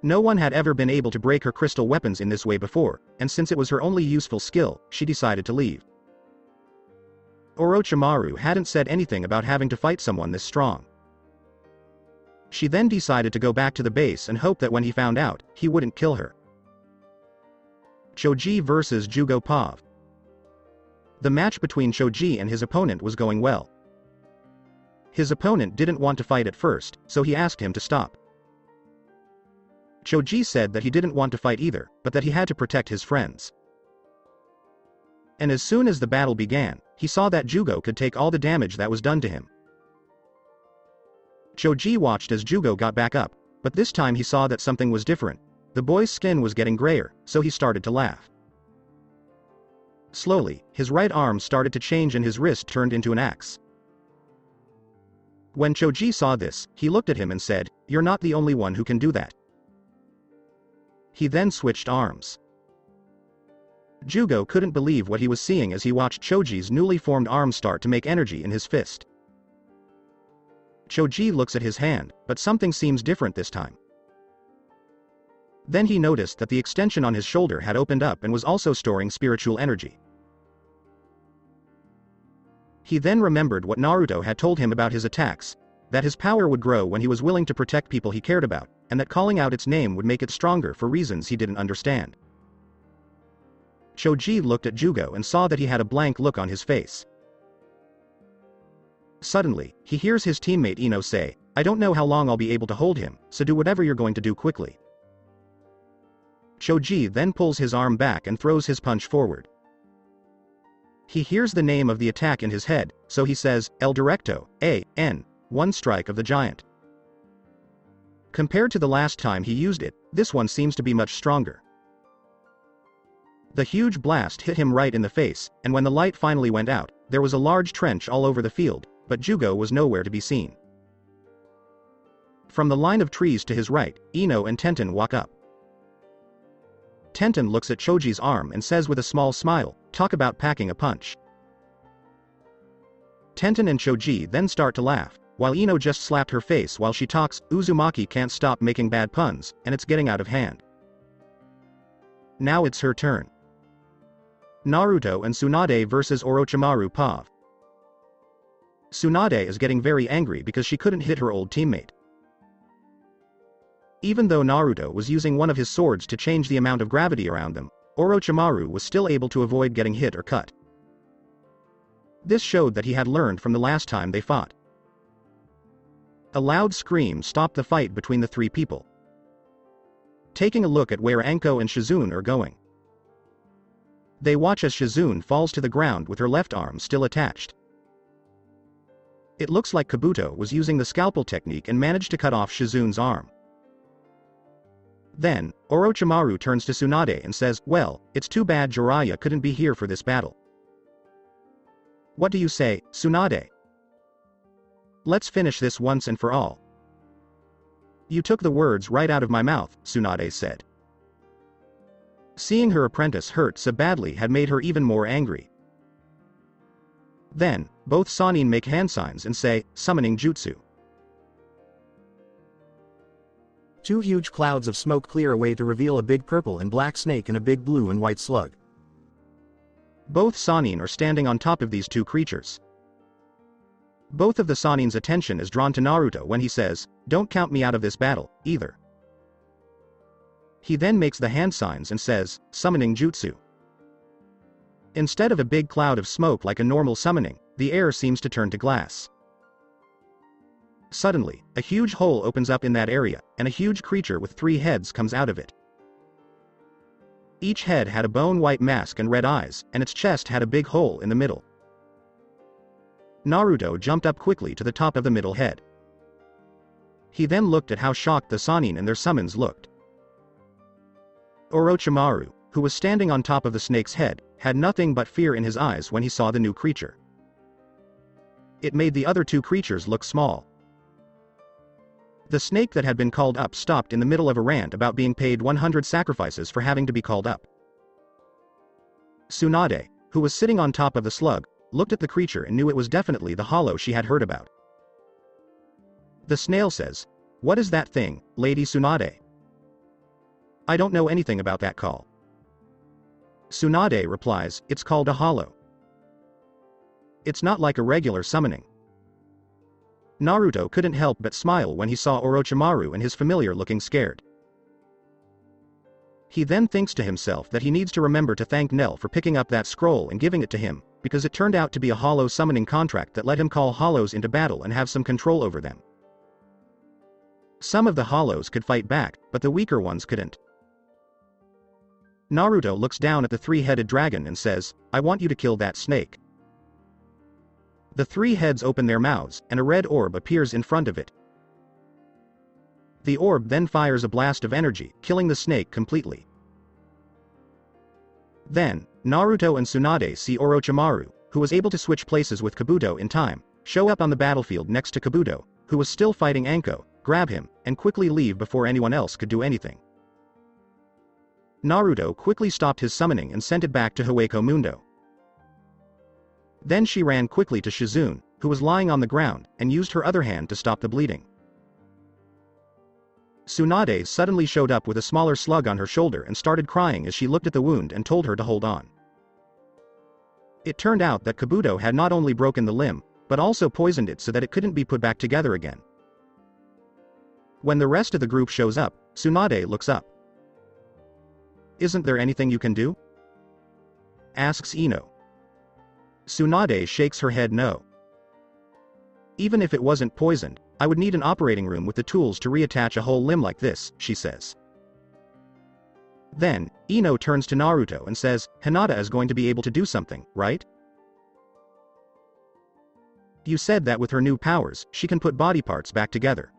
No one had ever been able to break her crystal weapons in this way before, and since it was her only useful skill, she decided to leave. Orochimaru hadn't said anything about having to fight someone this strong. She then decided to go back to the base and hope that when he found out, he wouldn't kill her. Choji vs Jugo Pav. The match between Choji and his opponent was going well. His opponent didn't want to fight at first, so he asked him to stop. Choji said that he didn't want to fight either, but that he had to protect his friends. And as soon as the battle began, he saw that Jugo could take all the damage that was done to him. Choji watched as Jugo got back up, but this time he saw that something was different. The boy's skin was getting grayer, so he started to laugh. Slowly, his right arm started to change and his wrist turned into an axe. When Choji saw this, he looked at him and said, "You're not the only one who can do that." He then switched arms. Jugo couldn't believe what he was seeing as he watched Choji's newly formed arm start to make energy in his fist. Choji looks at his hand, but something seems different this time. Then he noticed that the extension on his shoulder had opened up and was also storing spiritual energy. He then remembered what Naruto had told him about his attacks, that his power would grow when he was willing to protect people he cared about, and that calling out its name would make it stronger for reasons he didn't understand. Choji looked at Jugo and saw that he had a blank look on his face. Suddenly, he hears his teammate Ino say, "I don't know how long I'll be able to hold him, so do whatever you're going to do quickly." Choji then pulls his arm back and throws his punch forward. He hears the name of the attack in his head, so he says, "El Directo, A.N., one strike of the giant." Compared to the last time he used it, this one seems to be much stronger. The huge blast hit him right in the face, and when the light finally went out, there was a large trench all over the field, but Jugo was nowhere to be seen. From the line of trees to his right, Ino and Tenten walk up. Tenten looks at Choji's arm and says with a small smile, "Talk about packing a punch." Tenten and Choji then start to laugh, while Ino just slapped her face while she talks. Uzumaki can't stop making bad puns, and it's getting out of hand. Now it's her turn. Naruto and Tsunade vs Orochimaru Pav. Tsunade is getting very angry because she couldn't hit her old teammate. Even though Naruto was using one of his swords to change the amount of gravity around them, Orochimaru was still able to avoid getting hit or cut. This showed that he had learned from the last time they fought. A loud scream stopped the fight between the three people. Taking a look at where Anko and Shizune are going. They watch as Shizune falls to the ground with her left arm still attached. It looks like Kabuto was using the scalpel technique and managed to cut off Shizune's arm. Then, Orochimaru turns to Tsunade and says, "Well, it's too bad Jiraiya couldn't be here for this battle. What do you say, Tsunade? Let's finish this once and for all." "You took the words right out of my mouth," Tsunade said. Seeing her apprentice hurt so badly had made her even more angry. Then, both Sannin make hand signs and say, "Summoning Jutsu." Two huge clouds of smoke clear away to reveal a big purple and black snake and a big blue and white slug. Both Sannin are standing on top of these two creatures. Both of the Sannin's attention is drawn to Naruto when he says, "Don't count me out of this battle, either." He then makes the hand signs and says, "Summoning Jutsu." Instead of a big cloud of smoke like a normal summoning, the air seems to turn to glass. Suddenly, a huge hole opens up in that area, and a huge creature with 3 heads comes out of it. Each head had a bone-white mask and red eyes, and its chest had a big hole in the middle. Naruto jumped up quickly to the top of the middle head. He then looked at how shocked the Sannin and their summons looked. Orochimaru, who was standing on top of the snake's head, had nothing but fear in his eyes when he saw the new creature. It made the other 2 creatures look small. The snake that had been called up stopped in the middle of a rant about being paid 100 sacrifices for having to be called up. Tsunade, who was sitting on top of the slug, looked at the creature and knew it was definitely the hollow she had heard about. The snail says, "What is that thing, Lady Tsunade?" "I don't know anything about that call." Tsunade replies, "It's called a hollow. It's not like a regular summoning." Naruto couldn't help but smile when he saw Orochimaru and his familiar looking scared. He then thinks to himself that he needs to remember to thank Nell for picking up that scroll and giving it to him, because it turned out to be a hollow summoning contract that let him call hollows into battle and have some control over them. Some of the hollows could fight back, but the weaker ones couldn't. Naruto looks down at the 3-headed dragon and says, "I want you to kill that snake." The 3 heads open their mouths, and a red orb appears in front of it. The orb then fires a blast of energy, killing the snake completely. Then, Naruto and Tsunade see Orochimaru, who was able to switch places with Kabuto in time, show up on the battlefield next to Kabuto, who was still fighting Anko, grab him, and quickly leave before anyone else could do anything. Naruto quickly stopped his summoning and sent it back to Hueco Mundo. Then she ran quickly to Shizune, who was lying on the ground, and used her other hand to stop the bleeding. Tsunade suddenly showed up with a smaller slug on her shoulder and started crying as she looked at the wound and told her to hold on. It turned out that Kabuto had not only broken the limb, but also poisoned it so that it couldn't be put back together again. When the rest of the group shows up, Tsunade looks up. "Isn't there anything you can do?" asks Ino. Tsunade shakes her head no. "Even if it wasn't poisoned, I would need an operating room with the tools to reattach a whole limb like this," she says. Then, Ino turns to Naruto and says, "Hanata is going to be able to do something, right? You said that with her new powers, she can put body parts back together."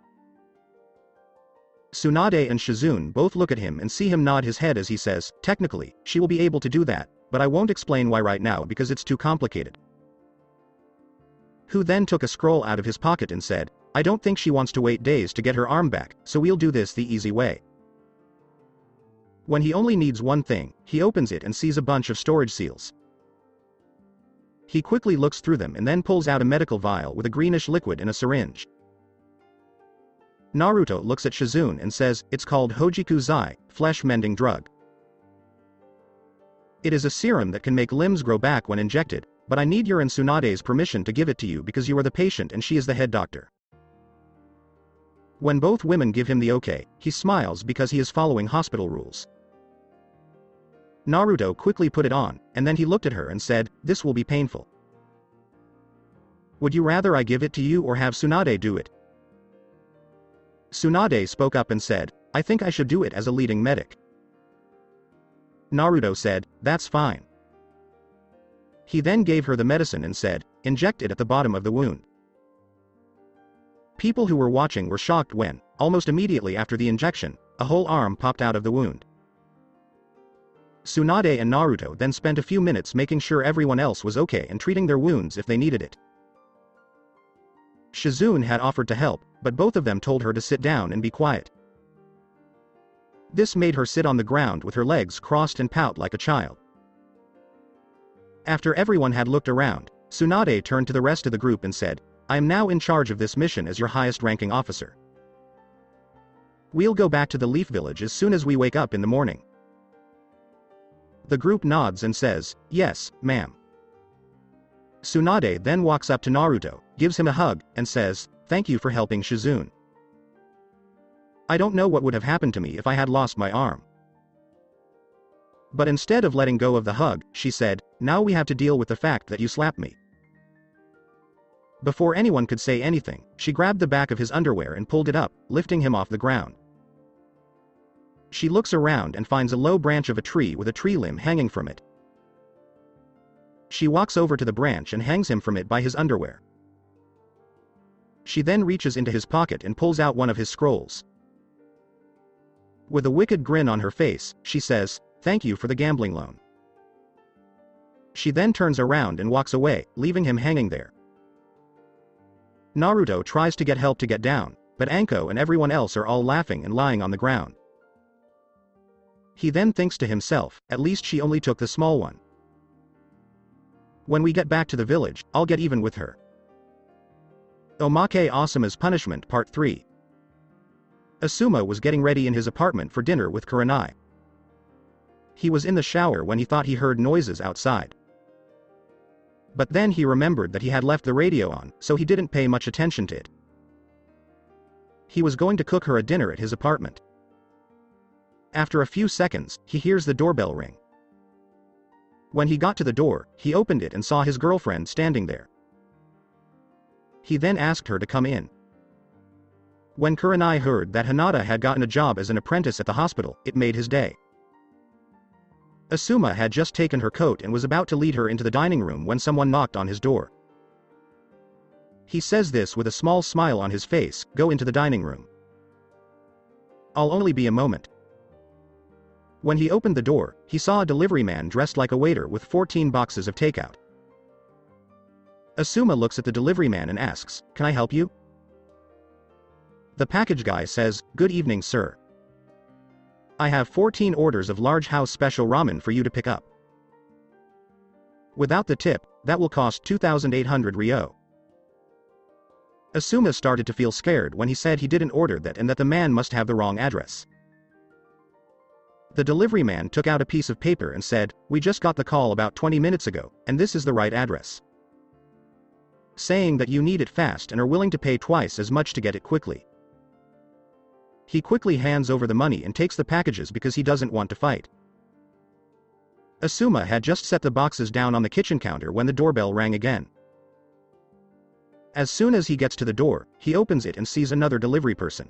Tsunade and Shizune both look at him and see him nod his head as he says, "Technically, she will be able to do that, but I won't explain why right now because it's too complicated." Who then took a scroll out of his pocket and said, "I don't think she wants to wait days to get her arm back, so we'll do this the easy way." When he only needs one thing, he opens it and sees a bunch of storage seals. He quickly looks through them and then pulls out a medical vial with a greenish liquid in a syringe. Naruto looks at Shizune and says, "It's called Hojiku Zai, flesh-mending drug. It is a serum that can make limbs grow back when injected, but I need your and Tsunade's permission to give it to you because you are the patient and she is the head doctor." When both women give him the okay, he smiles because he is following hospital rules. Naruto quickly put it on, and then he looked at her and said, "This will be painful. Would you rather I give it to you or have Tsunade do it?" Tsunade spoke up and said, "I think I should do it as a leading medic." Naruto said, "That's fine." He then gave her the medicine and said, "Inject it at the bottom of the wound." People who were watching were shocked when, almost immediately after the injection, a whole arm popped out of the wound. Tsunade and Naruto then spent a few minutes making sure everyone else was okay and treating their wounds if they needed it. Shizune had offered to help, but both of them told her to sit down and be quiet. This made her sit on the ground with her legs crossed and pout like a child. After everyone had looked around, Tsunade turned to the rest of the group and said, "I am now in charge of this mission as your highest-ranking officer. We'll go back to the Leaf Village as soon as we wake up in the morning." The group nods and says, "Yes, ma'am." Tsunade then walks up to Naruto, gives him a hug, and says, "Thank you for helping Shizune. I don't know what would have happened to me if I had lost my arm." But instead of letting go of the hug, she said, "Now we have to deal with the fact that you slapped me." Before anyone could say anything, she grabbed the back of his underwear and pulled it up, lifting him off the ground. She looks around and finds a low branch of a tree with a tree limb hanging from it. She walks over to the branch and hangs him from it by his underwear. She then reaches into his pocket and pulls out one of his scrolls. With a wicked grin on her face, she says, "Thank you for the gambling loan." She then turns around and walks away, leaving him hanging there. Naruto tries to get help to get down, but Anko and everyone else are all laughing and lying on the ground. He then thinks to himself, "At least she only took the small one. When we get back to the village, I'll get even with her." Omake Asuma's Punishment Part 3. Asuma was getting ready in his apartment for dinner with Kurenai. He was in the shower when he thought he heard noises outside. But then he remembered that he had left the radio on, so he didn't pay much attention to it. He was going to cook her a dinner at his apartment. After a few seconds, he hears the doorbell ring. When he got to the door, he opened it and saw his girlfriend standing there. He then asked her to come in. When Kurenai heard that Hanata had gotten a job as an apprentice at the hospital, it made his day. Asuma had just taken her coat and was about to lead her into the dining room when someone knocked on his door. He says this with a small smile on his face, "Go into the dining room. I'll only be a moment." When he opened the door, he saw a delivery man dressed like a waiter with 14 boxes of takeout. Asuma looks at the delivery man and asks, "Can I help you?" The package guy says, "Good evening, sir. I have 14 orders of large house special ramen for you to pick up. Without the tip, that will cost 2,800 ryo." Asuma started to feel scared when he said he didn't order that and that the man must have the wrong address. The delivery man took out a piece of paper and said, "We just got the call about 20 minutes ago, and this is the right address. Saying that you need it fast and are willing to pay twice as much to get it quickly." He quickly hands over the money and takes the packages because he doesn't want to fight. Asuma had just set the boxes down on the kitchen counter when the doorbell rang again. As soon as he gets to the door, he opens it and sees another delivery person.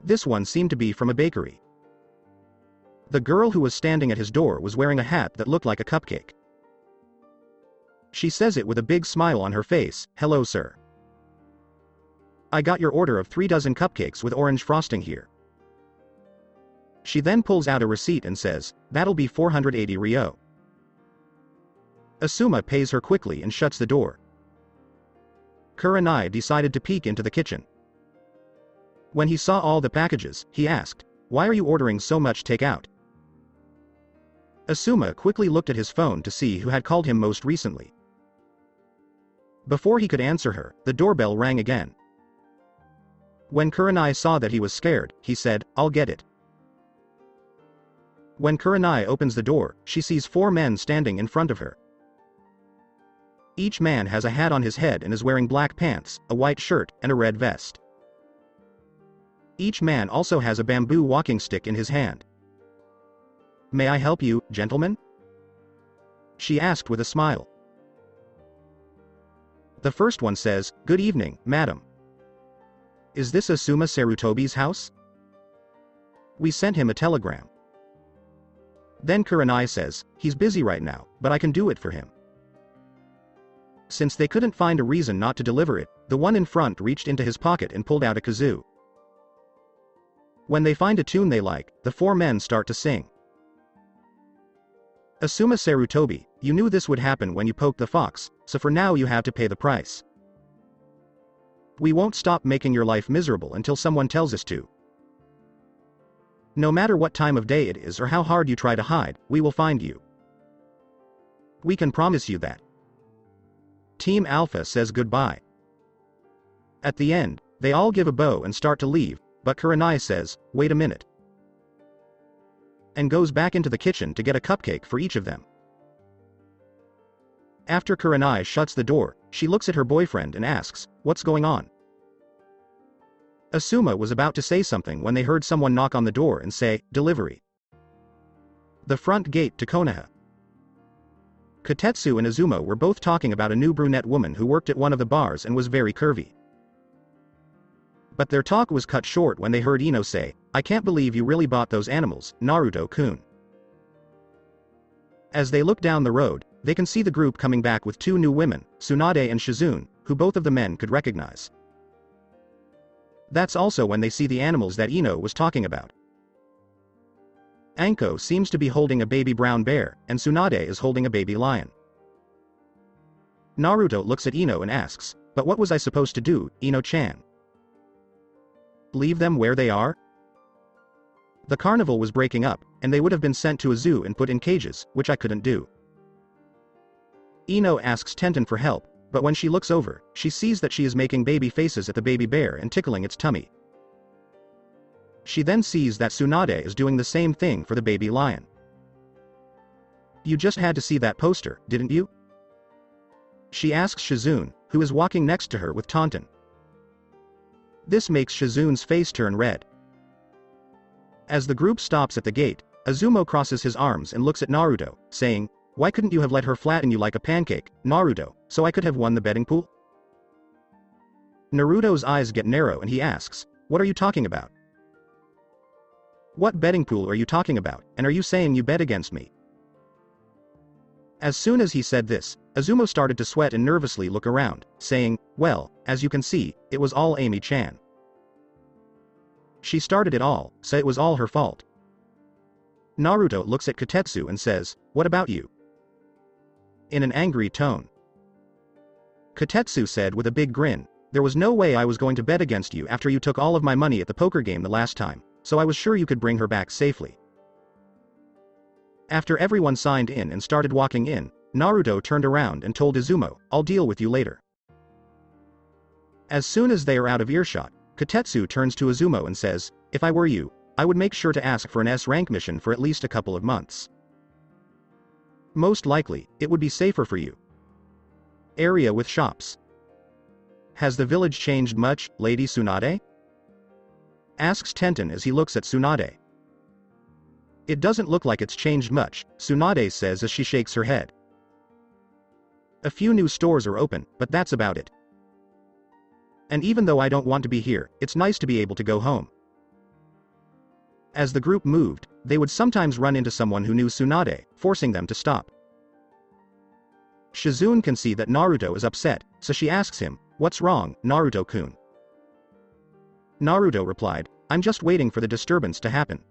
This one seemed to be from a bakery. The girl who was standing at his door was wearing a hat that looked like a cupcake. She says it with a big smile on her face, "Hello, sir. I got your order of 3 dozen cupcakes with orange frosting here." She then pulls out a receipt and says, "That'll be 480 ryo." Asuma pays her quickly and shuts the door. Kurenai decided to peek into the kitchen. When he saw all the packages, he asked, "Why are you ordering so much takeout?" Asuma quickly looked at his phone to see who had called him most recently. Before he could answer her, the doorbell rang again. When Kurenai saw that he was scared, he said, "I'll get it." When Kurenai opens the door, she sees 4 men standing in front of her. Each man has a hat on his head and is wearing black pants, a white shirt, and a red vest. Each man also has a bamboo walking stick in his hand. "May I help you, gentlemen?" she asked with a smile. The first one says, "Good evening, madam. Is this Asuma Sarutobi's house? We sent him a telegram." Then Kurenai says, "He's busy right now, but I can do it for him." Since they couldn't find a reason not to deliver it, the one in front reached into his pocket and pulled out a kazoo. When they find a tune they like, the 4 men start to sing. "Asuma Sarutobi, you knew this would happen when you poked the fox, so for now you have to pay the price. We won't stop making your life miserable until someone tells us to. No matter what time of day it is or how hard you try to hide, we will find you. We can promise you that." Team Alpha says goodbye. At the end, they all give a bow and start to leave, but Kurenai says, "Wait a minute," and goes back into the kitchen to get a cupcake for each of them. After Kurenai shuts the door, she looks at her boyfriend and asks, "What's going on?" Asuma was about to say something when they heard someone knock on the door and say, "Delivery." The front gate to Konoha. Kotetsu and Azuma were both talking about a new brunette woman who worked at one of the bars and was very curvy. But their talk was cut short when they heard Ino say, "I can't believe you really bought those animals, Naruto-kun." As they look down the road, they can see the group coming back with 2 new women, Tsunade and Shizune, who both of the men could recognize. That's also when they see the animals that Ino was talking about. Anko seems to be holding a baby brown bear, and Tsunade is holding a baby lion. Naruto looks at Ino and asks, "But what was I supposed to do, Ino-chan? Leave them where they are?" The carnival was breaking up, and they would have been sent to a zoo and put in cages, which I couldn't do. Ino asks Tenten for help, but when she looks over, she sees that she is making baby faces at the baby bear and tickling its tummy. She then sees that Tsunade is doing the same thing for the baby lion. "You just had to see that poster, didn't you?" she asks Shizune, who is walking next to her with Tenten. This makes Shizune's face turn red. As the group stops at the gate, Azuma crosses his arms and looks at Naruto, saying, "Why couldn't you have let her flatten you like a pancake, Naruto, so I could have won the betting pool?" Naruto's eyes get narrow and he asks, "What are you talking about? What betting pool are you talking about, and are you saying you bet against me?" As soon as he said this, Azuma started to sweat and nervously look around, saying, "Well, as you can see, it was all Amy-chan. She started it all, so it was all her fault." Naruto looks at Kotetsu and says, "What about you?" in an angry tone. Kotetsu said with a big grin, "There was no way I was going to bet against you after you took all of my money at the poker game the last time, so I was sure you could bring her back safely." After everyone signed in and started walking in, Naruto turned around and told Izumo, "I'll deal with you later." As soon as they are out of earshot, Kotetsu turns to Izumo and says, "If I were you, I would make sure to ask for an S-rank mission for at least a couple of months. Most likely, it would be safer for you. Area with shops. Has the village changed much, Lady Tsunade?" asks Tenten as he looks at Tsunade. "It doesn't look like it's changed much," Tsunade says as she shakes her head. "A few new stores are open, but that's about it. And even though I don't want to be here, it's nice to be able to go home." As the group moved, they would sometimes run into someone who knew Tsunade, forcing them to stop. Shizune can see that Naruto is upset, so she asks him, "What's wrong, Naruto-kun?" Naruto replied, "I'm just waiting for the disturbance to happen.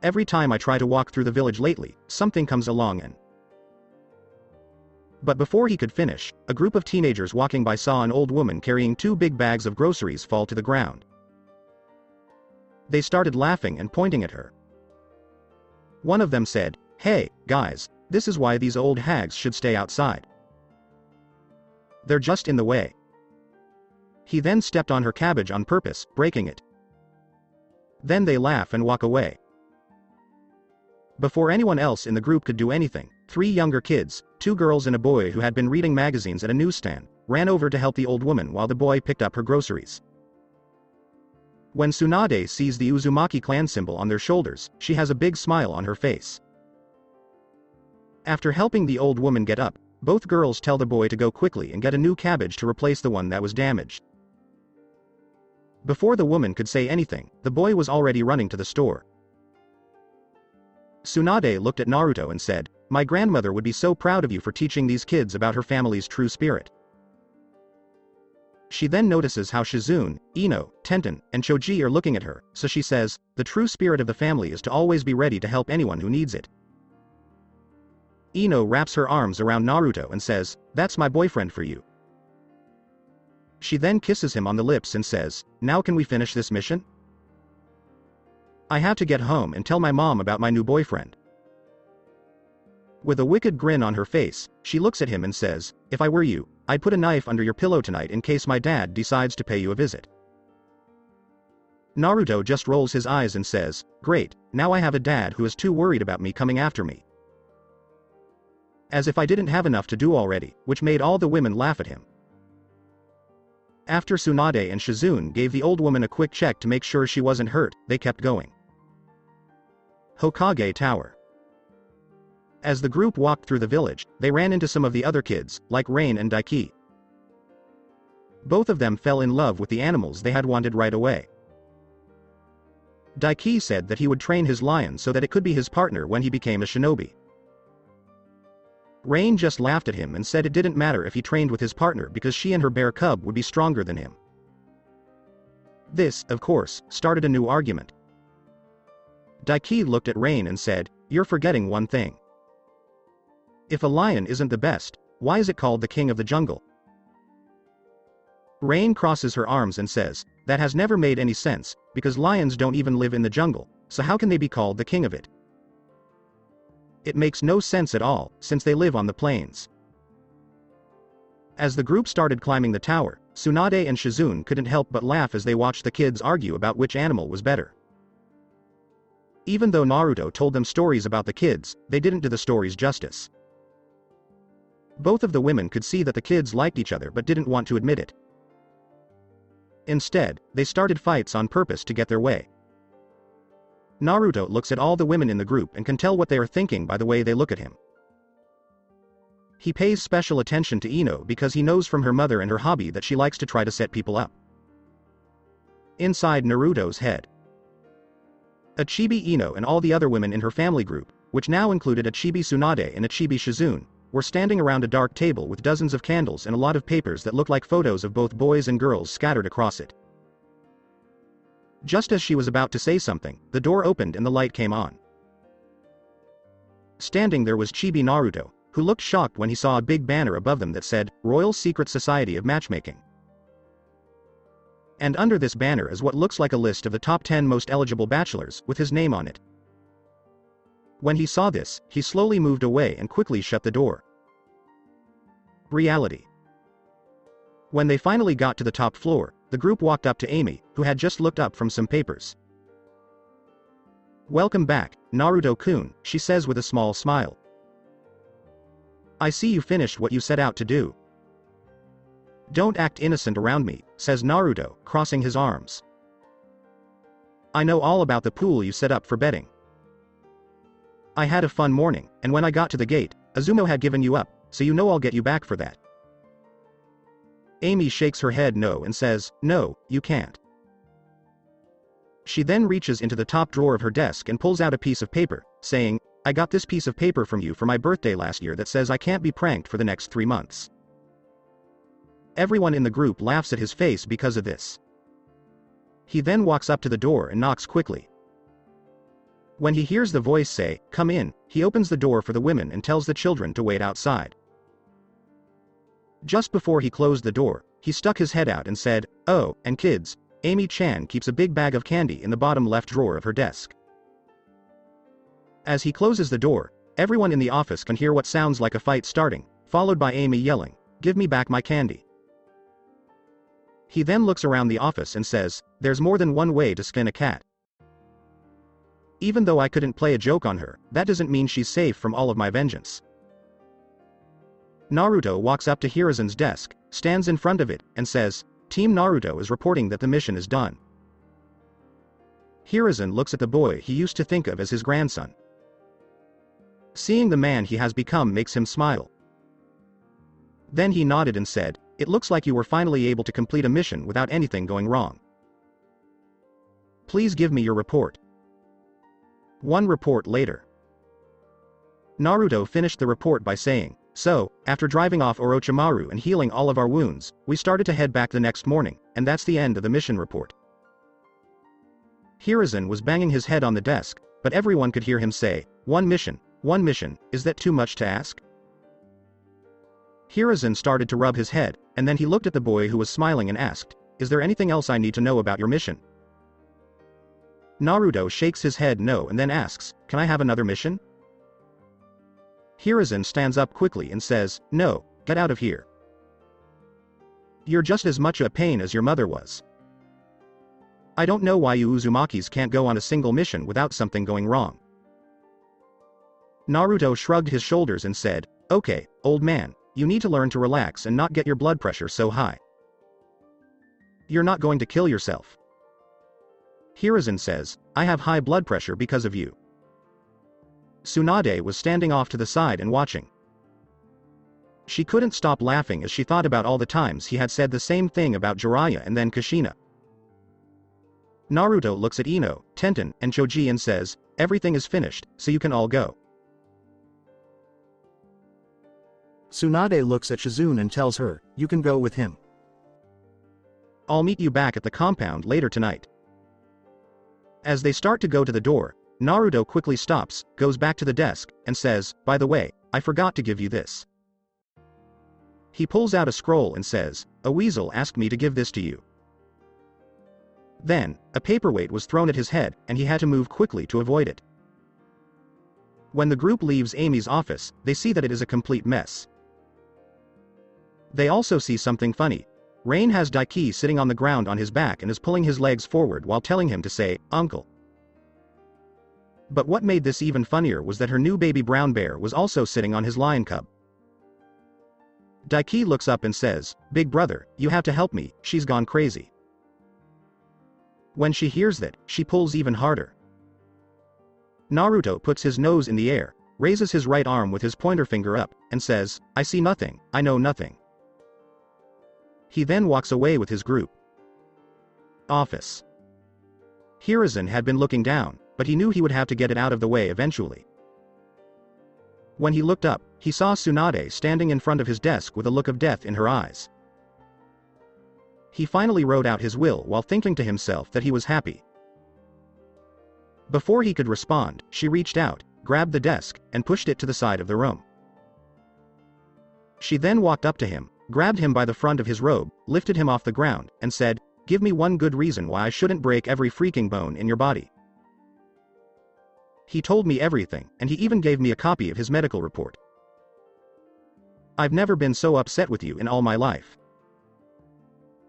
Every time I try to walk through the village lately, something comes along and..." But before he could finish, a group of teenagers walking by saw an old woman carrying 2 big bags of groceries fall to the ground. They started laughing and pointing at her. One of them said, "Hey, guys, this is why these old hags should stay outside. They're just in the way." He then stepped on her cabbage on purpose, breaking it. Then they laugh and walk away. Before anyone else in the group could do anything, 3 younger kids, 2 girls and a boy who had been reading magazines at a newsstand, ran over to help the old woman while the boy picked up her groceries. When Tsunade sees the Uzumaki clan symbol on their shoulders, she has a big smile on her face. After helping the old woman get up, both girls tell the boy to go quickly and get a new cabbage to replace the one that was damaged. Before the woman could say anything, the boy was already running to the store. Tsunade looked at Naruto and said, "My grandmother would be so proud of you for teaching these kids about her family's true spirit." She then notices how Shizune, Ino, Tenten, and Choji are looking at her, so she says, "The true spirit of the family is to always be ready to help anyone who needs it." Ino wraps her arms around Naruto and says, "That's my boyfriend for you." She then kisses him on the lips and says, "Now can we finish this mission? I have to get home and tell my mom about my new boyfriend." With a wicked grin on her face, she looks at him and says, "If I were you, I'd put a knife under your pillow tonight in case my dad decides to pay you a visit." Naruto just rolls his eyes and says, "Great, now I have a dad who is too worried about me coming after me." As if I didn't have enough to do already, which made all the women laugh at him. After Tsunade and Shizune gave the old woman a quick check to make sure she wasn't hurt, they kept going. Hokage Tower. As the group walked through the village, they ran into some of the other kids, like Rain and Daiki. Both of them fell in love with the animals they had wanted right away. Daiki said that he would train his lion so that it could be his partner when he became a shinobi. Rain just laughed at him and said it didn't matter if he trained with his partner because she and her bear cub would be stronger than him. This, of course, started a new argument. Daiki looked at Rain and said, "You're forgetting one thing. If a lion isn't the best, why is it called the king of the jungle?" Rain crosses her arms and says, "That has never made any sense, because lions don't even live in the jungle, so how can they be called the king of it? It makes no sense at all, since they live on the plains." As the group started climbing the tower, Tsunade and Shizune couldn't help but laugh as they watched the kids argue about which animal was better. Even though Naruto told them stories about the kids, they didn't do the stories justice. Both of the women could see that the kids liked each other but didn't want to admit it. Instead, they started fights on purpose to get their way. Naruto looks at all the women in the group and can tell what they are thinking by the way they look at him. He pays special attention to Ino because he knows from her mother and her hobby that she likes to try to set people up. Inside Naruto's head, Achibi Ino and all the other women in her family group, which now included Achibi Tsunade and Achibi Shizune, were standing around a dark table with dozens of candles and a lot of papers that looked like photos of both boys and girls scattered across it. Just as she was about to say something, the door opened and the light came on. Standing there was Chibi Naruto, who looked shocked when he saw a big banner above them that said, Royal Secret Society of Matchmaking. And under this banner is what looks like a list of the top 10 most eligible bachelors, with his name on it. When he saw this, he slowly moved away and quickly shut the door. Reality. When they finally got to the top floor, the group walked up to Amy, who had just looked up from some papers. "Welcome back, Naruto-kun," she says with a small smile. "I see you finished what you set out to do." "Don't act innocent around me," says Naruto, crossing his arms. "I know all about the pool you set up for betting. I had a fun morning, and when I got to the gate, Azuma had given you up, so you know I'll get you back for that." Amy shakes her head no and says, "No, you can't." She then reaches into the top drawer of her desk and pulls out a piece of paper, saying, "I got this piece of paper from you for my birthday last year that says I can't be pranked for the next 3 months. Everyone in the group laughs at his face because of this. He then walks up to the door and knocks quickly. When he hears the voice say, "Come in," he opens the door for the women and tells the children to wait outside. Just before he closed the door, he stuck his head out and said, "Oh, and kids, Amy-chan keeps a big bag of candy in the bottom left drawer of her desk." As he closes the door, everyone in the office can hear what sounds like a fight starting, followed by Amy yelling, "Give me back my candy." He then looks around the office and says, "There's more than one way to skin a cat. Even though I couldn't play a joke on her, that doesn't mean she's safe from all of my vengeance." Naruto walks up to Hiruzen's desk, stands in front of it, and says, "Team Naruto is reporting that the mission is done." Hiruzen looks at the boy he used to think of as his grandson. Seeing the man he has become makes him smile. Then he nodded and said, "It looks like you were finally able to complete a mission without anything going wrong. Please give me your report." 1 report later. Naruto finished the report by saying, "So, after driving off Orochimaru and healing all of our wounds, we started to head back the next morning, and that's the end of the mission report." Hiruzen was banging his head on the desk, but everyone could hear him say, one mission, is that too much to ask?" Hiruzen started to rub his head, and then he looked at the boy who was smiling and asked, "Is there anything else I need to know about your mission?" Naruto shakes his head no and then asks, "Can I have another mission?" Hiruzen stands up quickly and says, "No, get out of here. You're just as much a pain as your mother was. I don't know why you Uzumakis can't go on a single mission without something going wrong." Naruto shrugged his shoulders and said, "Okay, old man, you need to learn to relax and not get your blood pressure so high. You're not going to kill yourself." Hiruzen says, "I have high blood pressure because of you." Tsunade was standing off to the side and watching. She couldn't stop laughing as she thought about all the times he had said the same thing about Jiraiya and then Kushina. Naruto looks at Ino, Tenten, and Choji and says, "Everything is finished, so you can all go." Tsunade looks at Shizune and tells her, "You can go with him." "I'll meet you back at the compound later tonight." As they start to go to the door, Naruto quickly stops, goes back to the desk, and says, "By the way, I forgot to give you this." He pulls out a scroll and says, "A weasel asked me to give this to you." Then, a paperweight was thrown at his head, and he had to move quickly to avoid it. When the group leaves Amy's office, they see that it is a complete mess. They also see something funny. Rain has Daiki sitting on the ground on his back and is pulling his legs forward while telling him to say, "Uncle." But what made this even funnier was that her new baby brown bear was also sitting on his lion cub. Daiki looks up and says, "Big brother, you have to help me, she's gone crazy." When she hears that, she pulls even harder. Naruto puts his nose in the air, raises his right arm with his pointer finger up, and says, "I see nothing, I know nothing." He then walks away with his group. Office. Hiruzen had been looking down, but he knew he would have to get it out of the way eventually. When he looked up, he saw Tsunade standing in front of his desk with a look of death in her eyes. He finally wrote out his will while thinking to himself that he was happy. Before he could respond, she reached out, grabbed the desk, and pushed it to the side of the room. She then walked up to him, grabbed him by the front of his robe, lifted him off the ground, and said, "Give me one good reason why I shouldn't break every freaking bone in your body." He told me everything, and he even gave me a copy of his medical report. "I've never been so upset with you in all my life.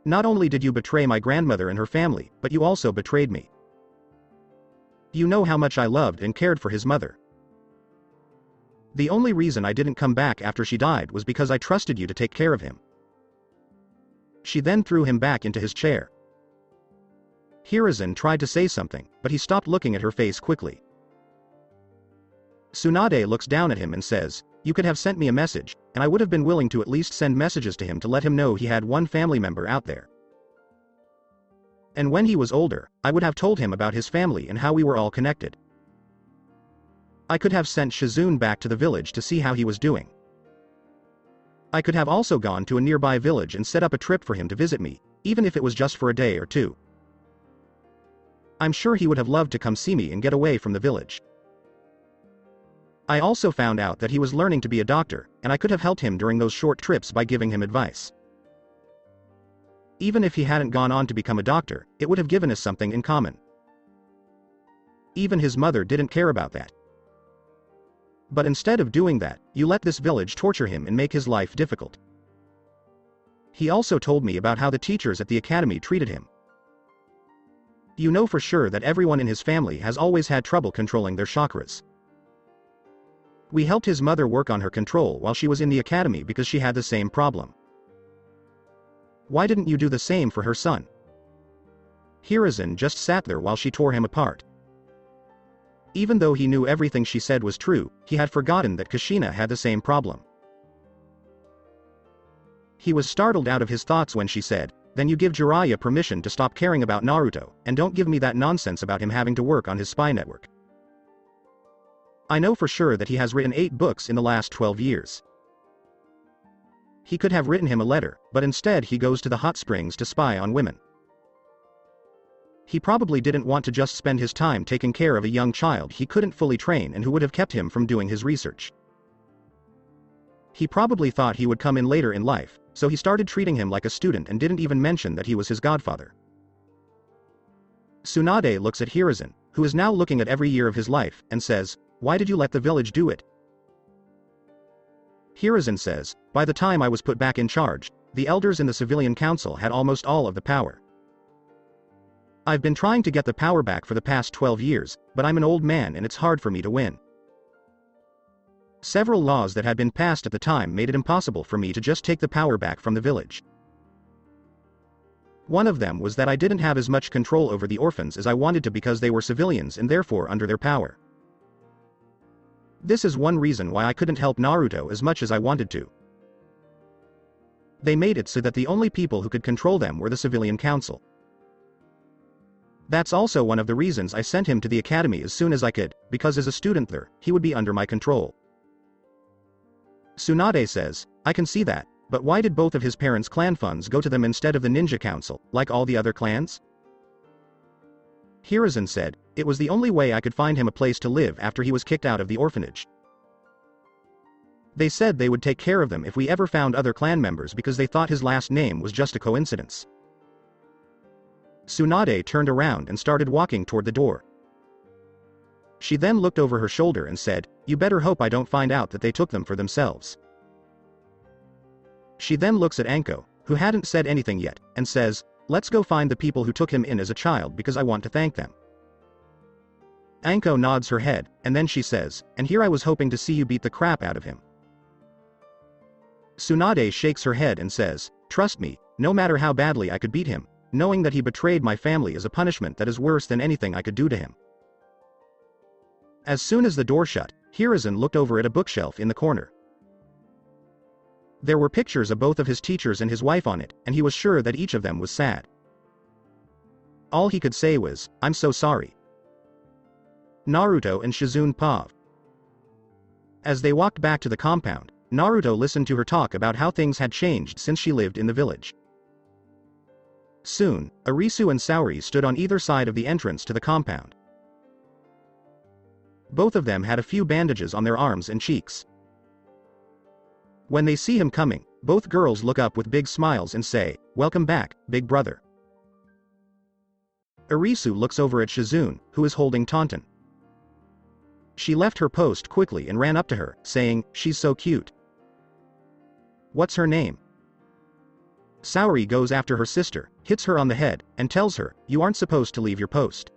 Not only did you betray my grandmother and her family, but you also betrayed me. You know how much I loved and cared for his mother. The only reason I didn't come back after she died was because I trusted you to take care of him." She then threw him back into his chair. Hiruzen tried to say something, but he stopped looking at her face quickly. Tsunade looks down at him and says, "You could have sent me a message, and I would have been willing to at least send messages to him to let him know he had one family member out there. And when he was older, I would have told him about his family and how we were all connected. I could have sent Shizune back to the village to see how he was doing. I could have also gone to a nearby village and set up a trip for him to visit me, even if it was just for a day or two. I'm sure he would have loved to come see me and get away from the village. I also found out that he was learning to be a doctor, and I could have helped him during those short trips by giving him advice. Even if he hadn't gone on to become a doctor, it would have given us something in common. Even his mother didn't care about that. But instead of doing that, you let this village torture him and make his life difficult. He also told me about how the teachers at the academy treated him. You know for sure that everyone in his family has always had trouble controlling their chakras. We helped his mother work on her control while she was in the academy because she had the same problem. Why didn't you do the same for her son?" Hiruzen just sat there while she tore him apart. Even though he knew everything she said was true, he had forgotten that Kushina had the same problem. He was startled out of his thoughts when she said, "Then you give Jiraiya permission to stop caring about Naruto, and don't give me that nonsense about him having to work on his spy network. I know for sure that he has written 8 books in the last 12 years. He could have written him a letter, but instead he goes to the hot springs to spy on women. He probably didn't want to just spend his time taking care of a young child he couldn't fully train and who would have kept him from doing his research. He probably thought he would come in later in life, so he started treating him like a student and didn't even mention that he was his godfather." Tsunade looks at Hiruzen, who is now looking at every year of his life, and says, "Why did you let the village do it?" Hiruzen says, "By the time I was put back in charge, the elders in the civilian council had almost all of the power. I've been trying to get the power back for the past 12 years, but I'm an old man and it's hard for me to win. Several laws that had been passed at the time made it impossible for me to just take the power back from the village. One of them was that I didn't have as much control over the orphans as I wanted to because they were civilians and therefore under their power. This is one reason why I couldn't help Naruto as much as I wanted to. They made it so that the only people who could control them were the civilian council. That's also one of the reasons I sent him to the academy as soon as I could, because as a student there, he would be under my control." Tsunade says, "I can see that, but why did both of his parents' clan funds go to them instead of the ninja council, like all the other clans?" Hiruzen said, "It was the only way I could find him a place to live after he was kicked out of the orphanage. They said they would take care of them if we ever found other clan members because they thought his last name was just a coincidence." Tsunade turned around and started walking toward the door. She then looked over her shoulder and said, "You better hope I don't find out that they took them for themselves." She then looks at Anko, who hadn't said anything yet, and says, "Let's go find the people who took him in as a child because I want to thank them." Anko nods her head, and then she says, "And here I was hoping to see you beat the crap out of him." Tsunade shakes her head and says, "Trust me, no matter how badly I could beat him, knowing that he betrayed my family is a punishment that is worse than anything I could do to him." As soon as the door shut, Hiruzen looked over at a bookshelf in the corner. There were pictures of both of his teachers and his wife on it, and he was sure that each of them was sad. All he could say was, "I'm so sorry." Naruto and Shizune paused. As they walked back to the compound, Naruto listened to her talk about how things had changed since she lived in the village. Soon, Arisu and Saori stood on either side of the entrance to the compound. Both of them had a few bandages on their arms and cheeks. When they see him coming, both girls look up with big smiles and say, "Welcome back, big brother." Irisu looks over at Shizune, who is holding Tauntaun. She left her post quickly and ran up to her, saying, "She's so cute." "What's her name?" Saori goes after her sister, hits her on the head, and tells her, "You aren't supposed to leave your post."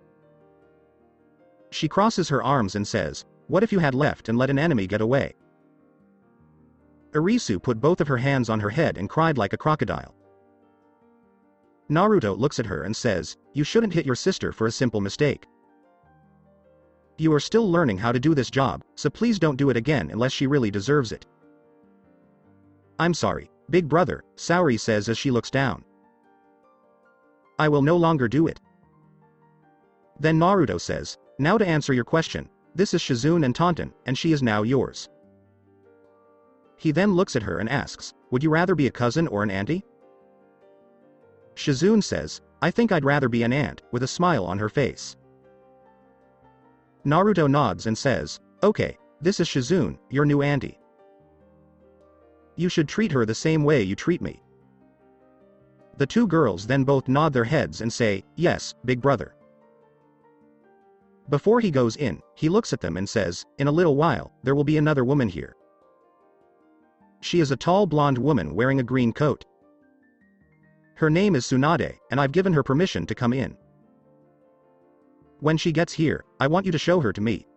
She crosses her arms and says, "What if you had left and let an enemy get away?" Irisu put both of her hands on her head and cried like a crocodile. Naruto looks at her and says, "You shouldn't hit your sister for a simple mistake. You are still learning how to do this job, so please don't do it again unless she really deserves it." "I'm sorry, big brother," Saori says as she looks down. "I will no longer do it." Then Naruto says, "Now to answer your question, this is Shizune and Tauntaun, and she is now yours." He then looks at her and asks, "Would you rather be a cousin or an auntie?" Shizune says, "I think I'd rather be an aunt," with a smile on her face. Naruto nods and says, "Okay, this is Shizune, your new auntie. You should treat her the same way you treat me." The two girls then both nod their heads and say, "Yes, big brother." Before he goes in, he looks at them and says, "In a little while, there will be another woman here. She is a tall blonde woman wearing a green coat. Her name is Tsunade, and I've given her permission to come in. When she gets here, I want you to show her to me.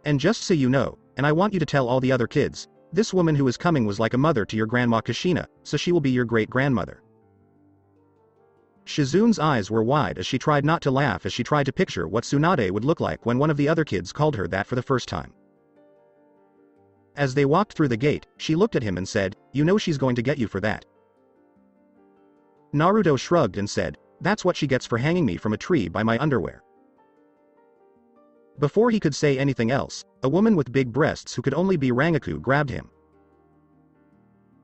And just so you know, and I want you to tell all the other kids, this woman who is coming was like a mother to your grandma Kushina, so she will be your great-grandmother." Shizune's eyes were wide as she tried not to laugh as she tried to picture what Tsunade would look like when one of the other kids called her that for the first time. As they walked through the gate, she looked at him and said, "You know she's going to get you for that." Naruto shrugged and said, "That's what she gets for hanging me from a tree by my underwear." Before he could say anything else, a woman with big breasts who could only be Rangaku grabbed him.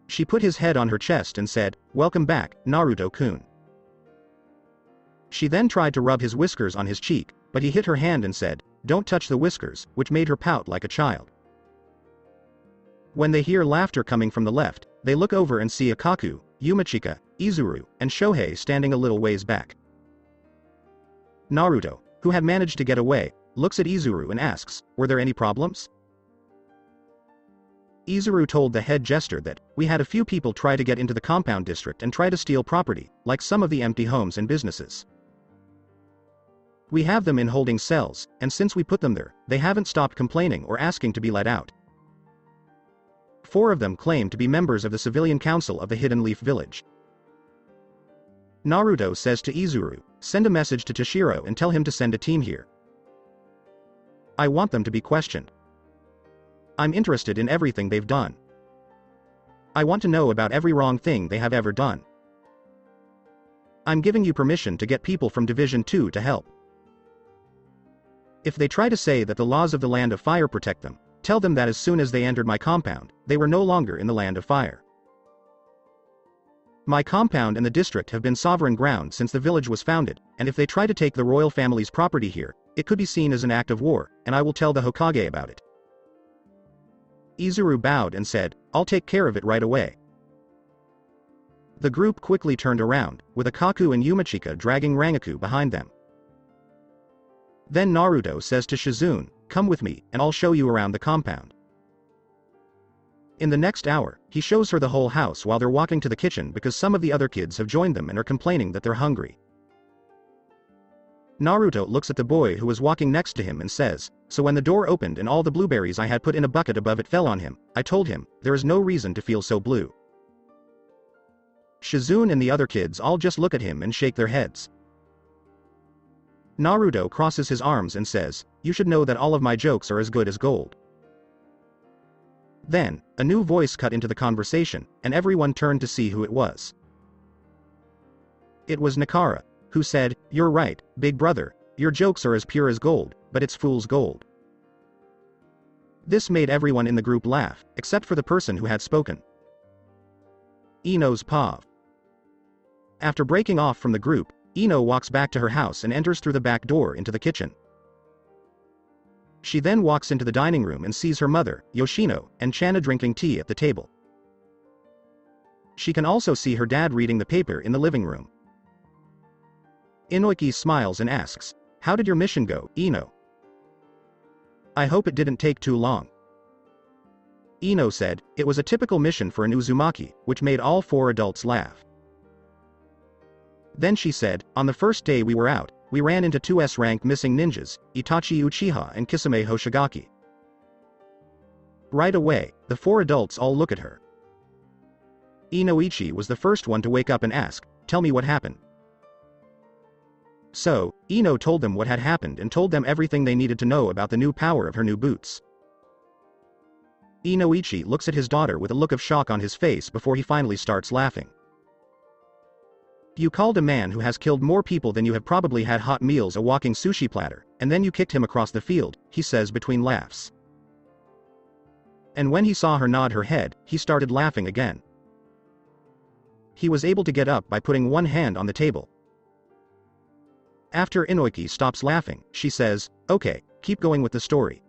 She put his head on her chest and said, "Welcome back, Naruto-kun." She then tried to rub his whiskers on his cheek, but he hit her hand and said, "Don't touch the whiskers," which made her pout like a child. When they hear laughter coming from the left, they look over and see Akaku, Yumachika, Izuru, and Shohei standing a little ways back. Naruto, who had managed to get away, looks at Izuru and asks, "Were there any problems?" Izuru told the head jester that, "We had a few people try to get into the compound district and try to steal property, like some of the empty homes and businesses. We have them in holding cells, and since we put them there, they haven't stopped complaining or asking to be let out. 4 of them claim to be members of the civilian council of the Hidden Leaf Village." Naruto says to Izuru, "Send a message to Toshiro and tell him to send a team here. I want them to be questioned. I'm interested in everything they've done. I want to know about every wrong thing they have ever done. I'm giving you permission to get people from Division 2 to help. If they try to say that the laws of the Land of Fire protect them, tell them that as soon as they entered my compound, they were no longer in the Land of Fire. My compound and the district have been sovereign ground since the village was founded, and if they try to take the royal family's property here, it could be seen as an act of war, and I will tell the Hokage about it." Izuru bowed and said, "I'll take care of it right away." The group quickly turned around, with Akaku and Yumachika dragging Rangaku behind them. Then Naruto says to Shizune, "Come with me, and I'll show you around the compound." In the next hour, he shows her the whole house while they're walking to the kitchen because some of the other kids have joined them and are complaining that they're hungry. Naruto looks at the boy who was walking next to him and says, "So when the door opened and all the blueberries I had put in a bucket above it fell on him, I told him, there is no reason to feel so blue." Shizune and the other kids all just look at him and shake their heads. Naruto crosses his arms and says, "You should know that all of my jokes are as good as gold." Then, a new voice cut into the conversation, and everyone turned to see who it was. It was Nakara, who said, "You're right, big brother, your jokes are as pure as gold, but it's fool's gold." This made everyone in the group laugh, except for the person who had spoken. Ino's Pav. After breaking off from the group, Ino walks back to her house and enters through the back door into the kitchen. She then walks into the dining room and sees her mother, Yoshino, and Chana drinking tea at the table. She can also see her dad reading the paper in the living room. Inoiki smiles and asks, "How did your mission go, Ino?" "I hope it didn't take too long." Ino said, "It was a typical mission for an Uzumaki, which made all 4 adults laugh." Then she said, "On the first day we were out, we ran into 2 S-rank missing ninjas, Itachi Uchiha and Kisame Hoshigaki. Right away, the 4 adults all look at her. Inoichi was the first one to wake up and ask, 'Tell me what happened.' So, Ino told them what had happened and told them everything they needed to know about the new power of her new boots. Inoichi looks at his daughter with a look of shock on his face before he finally starts laughing. "You called a man who has killed more people than you have probably had hot meals a walking sushi platter, and then you kicked him across the field," he says between laughs. And when he saw her nod her head, he started laughing again. He was able to get up by putting one hand on the table. After Inoiki stops laughing, she says, "Okay, keep going with the story."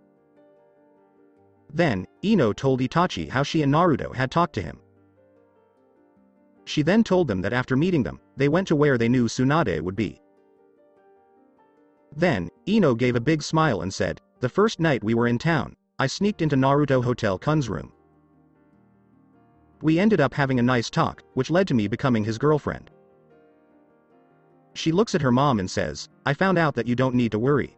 Then, Ino told Itachi how she and Naruto had talked to him. She then told them that after meeting them, they went to where they knew Tsunade would be. Then, Ino gave a big smile and said, "The first night we were in town, I sneaked into Naruto Hotel Kun's room. We ended up having a nice talk, which led to me becoming his girlfriend." She looks at her mom and says, "I found out that you don't need to worry.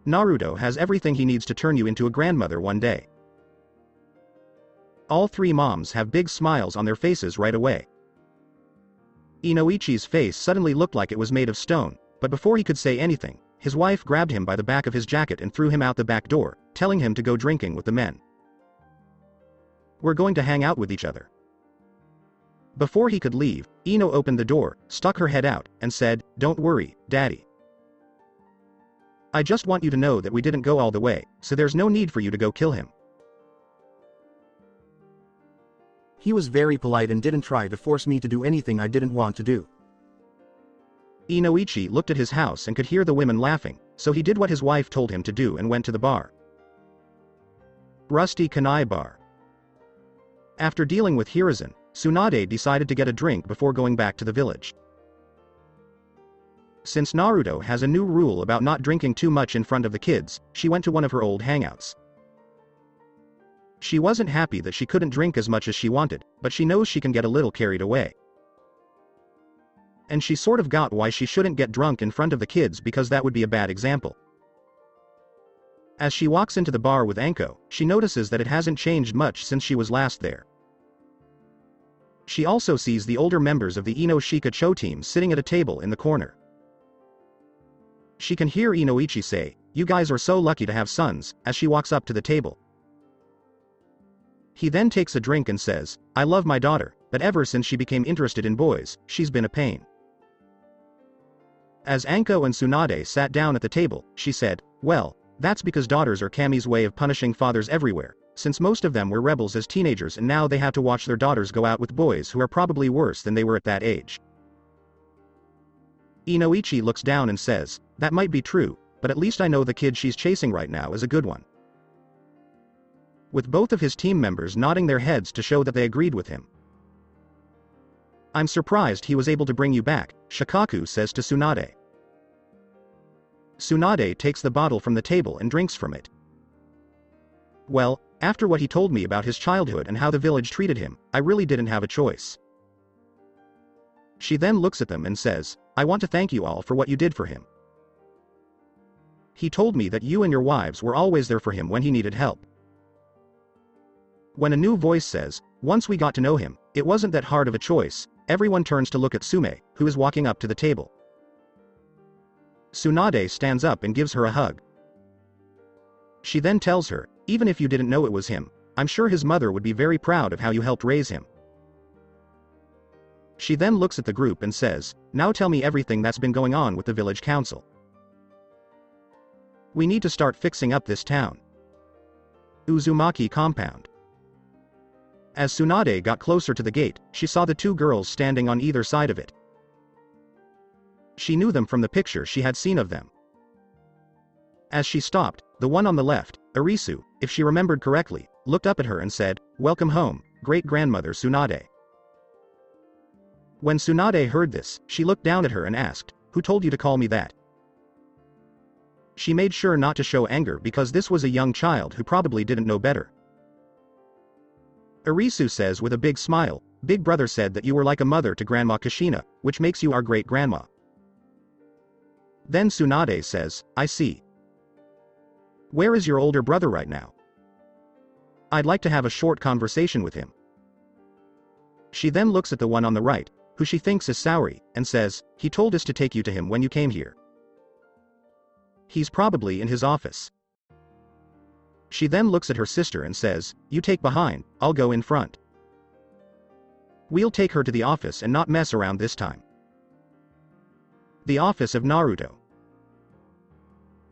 Naruto has everything he needs to turn you into a grandmother one day." All 3 moms have big smiles on their faces right away. Inoichi's face suddenly looked like it was made of stone, but before he could say anything, his wife grabbed him by the back of his jacket and threw him out the back door, telling him to go drinking with the men. "We're going to hang out with each other." Before he could leave, Ino opened the door, stuck her head out, and said, "Don't worry, Daddy. I just want you to know that we didn't go all the way, so there's no need for you to go kill him." He was very polite and didn't try to force me to do anything I didn't want to do. Inoichi looked at his house and could hear the women laughing, so he did what his wife told him to do and went to the bar. Rusty Kanai Bar. After dealing with Hiruzen, Tsunade decided to get a drink before going back to the village. Since Naruto has a new rule about not drinking too much in front of the kids, she went to one of her old hangouts. She wasn't happy that she couldn't drink as much as she wanted, but she knows she can get a little carried away. And she sort of got why she shouldn't get drunk in front of the kids because that would be a bad example. As she walks into the bar with Anko, she notices that it hasn't changed much since she was last there. She also sees the older members of the Ino Shika Cho team sitting at a table in the corner. She can hear Inoichi say, "You guys are so lucky to have sons," as she walks up to the table. He then takes a drink and says, "I love my daughter, but ever since she became interested in boys, she's been a pain." As Anko and Tsunade sat down at the table, she said, "Well, that's because daughters are Kami's way of punishing fathers everywhere, since most of them were rebels as teenagers and now they have to watch their daughters go out with boys who are probably worse than they were at that age." Inoichi looks down and says, "That might be true, but at least I know the kid she's chasing right now is a good one." With both of his team members nodding their heads to show that they agreed with him. "I'm surprised he was able to bring you back," Shikaku says to Tsunade. Tsunade takes the bottle from the table and drinks from it. "Well, after what he told me about his childhood and how the village treated him, I really didn't have a choice." She then looks at them and says, "I want to thank you all for what you did for him. He told me that you and your wives were always there for him when he needed help." When a new voice says, "Once we got to know him, it wasn't that hard of a choice," everyone turns to look at Sume, who is walking up to the table. Tsunade stands up and gives her a hug. She then tells her, "Even if you didn't know it was him, I'm sure his mother would be very proud of how you helped raise him." She then looks at the group and says, "Now tell me everything that's been going on with the village council. We need to start fixing up this town." Uzumaki compound. As Tsunade got closer to the gate, she saw the 2 girls standing on either side of it. She knew them from the picture she had seen of them. As she stopped, the one on the left, Arisu, if she remembered correctly, looked up at her and said, "Welcome home, great-grandmother Tsunade." When Tsunade heard this, she looked down at her and asked, "Who told you to call me that?" She made sure not to show anger because this was a young child who probably didn't know better. Arisu says with a big smile, "Big brother said that you were like a mother to Grandma Kushina, which makes you our great-grandma." Then Tsunade says, "I see. Where is your older brother right now? I'd like to have a short conversation with him." She then looks at the one on the right, who she thinks is Saori, and says, "He told us to take you to him when you came here. He's probably in his office." She then looks at her sister and says, "You take behind, I'll go in front. We'll take her to the office and not mess around this time." The office of Naruto.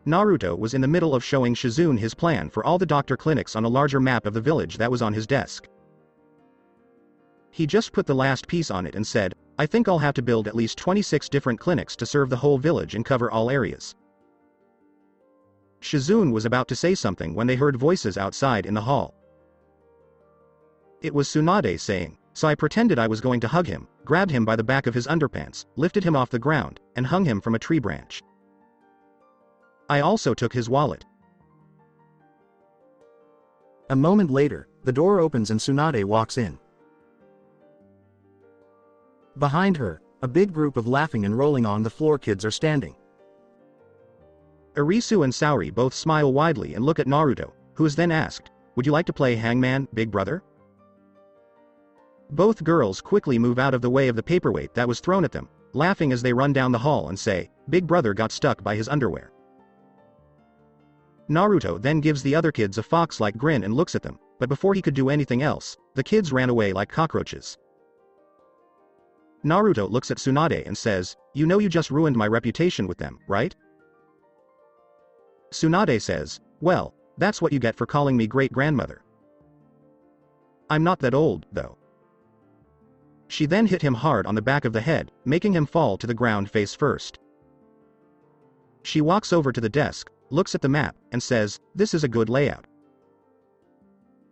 Naruto was in the middle of showing Shizune his plan for all the doctor clinics on a larger map of the village that was on his desk. He just put the last piece on it and said, "I think I'll have to build at least 26 different clinics to serve the whole village and cover all areas." Shizune was about to say something when they heard voices outside in the hall. It was Tsunade saying, "So I pretended I was going to hug him, grabbed him by the back of his underpants, lifted him off the ground, and hung him from a tree branch. I also took his wallet." A moment later, the door opens and Tsunade walks in. Behind her, a big group of laughing and rolling on the floor kids are standing. Arisu and Saori both smile widely and look at Naruto, who is then asked, "Would you like to play hangman, big brother?" Both girls quickly move out of the way of the paperweight that was thrown at them, laughing as they run down the hall and say, "Big brother got stuck by his underwear." Naruto then gives the other kids a fox-like grin and looks at them, but before he could do anything else, the kids ran away like cockroaches. Naruto looks at Tsunade and says, "You know you just ruined my reputation with them, right?" Tsunade says, "Well, that's what you get for calling me great-grandmother. I'm not that old, though." She then hit him hard on the back of the head, making him fall to the ground face first. She walks over to the desk, looks at the map, and says, "This is a good layout.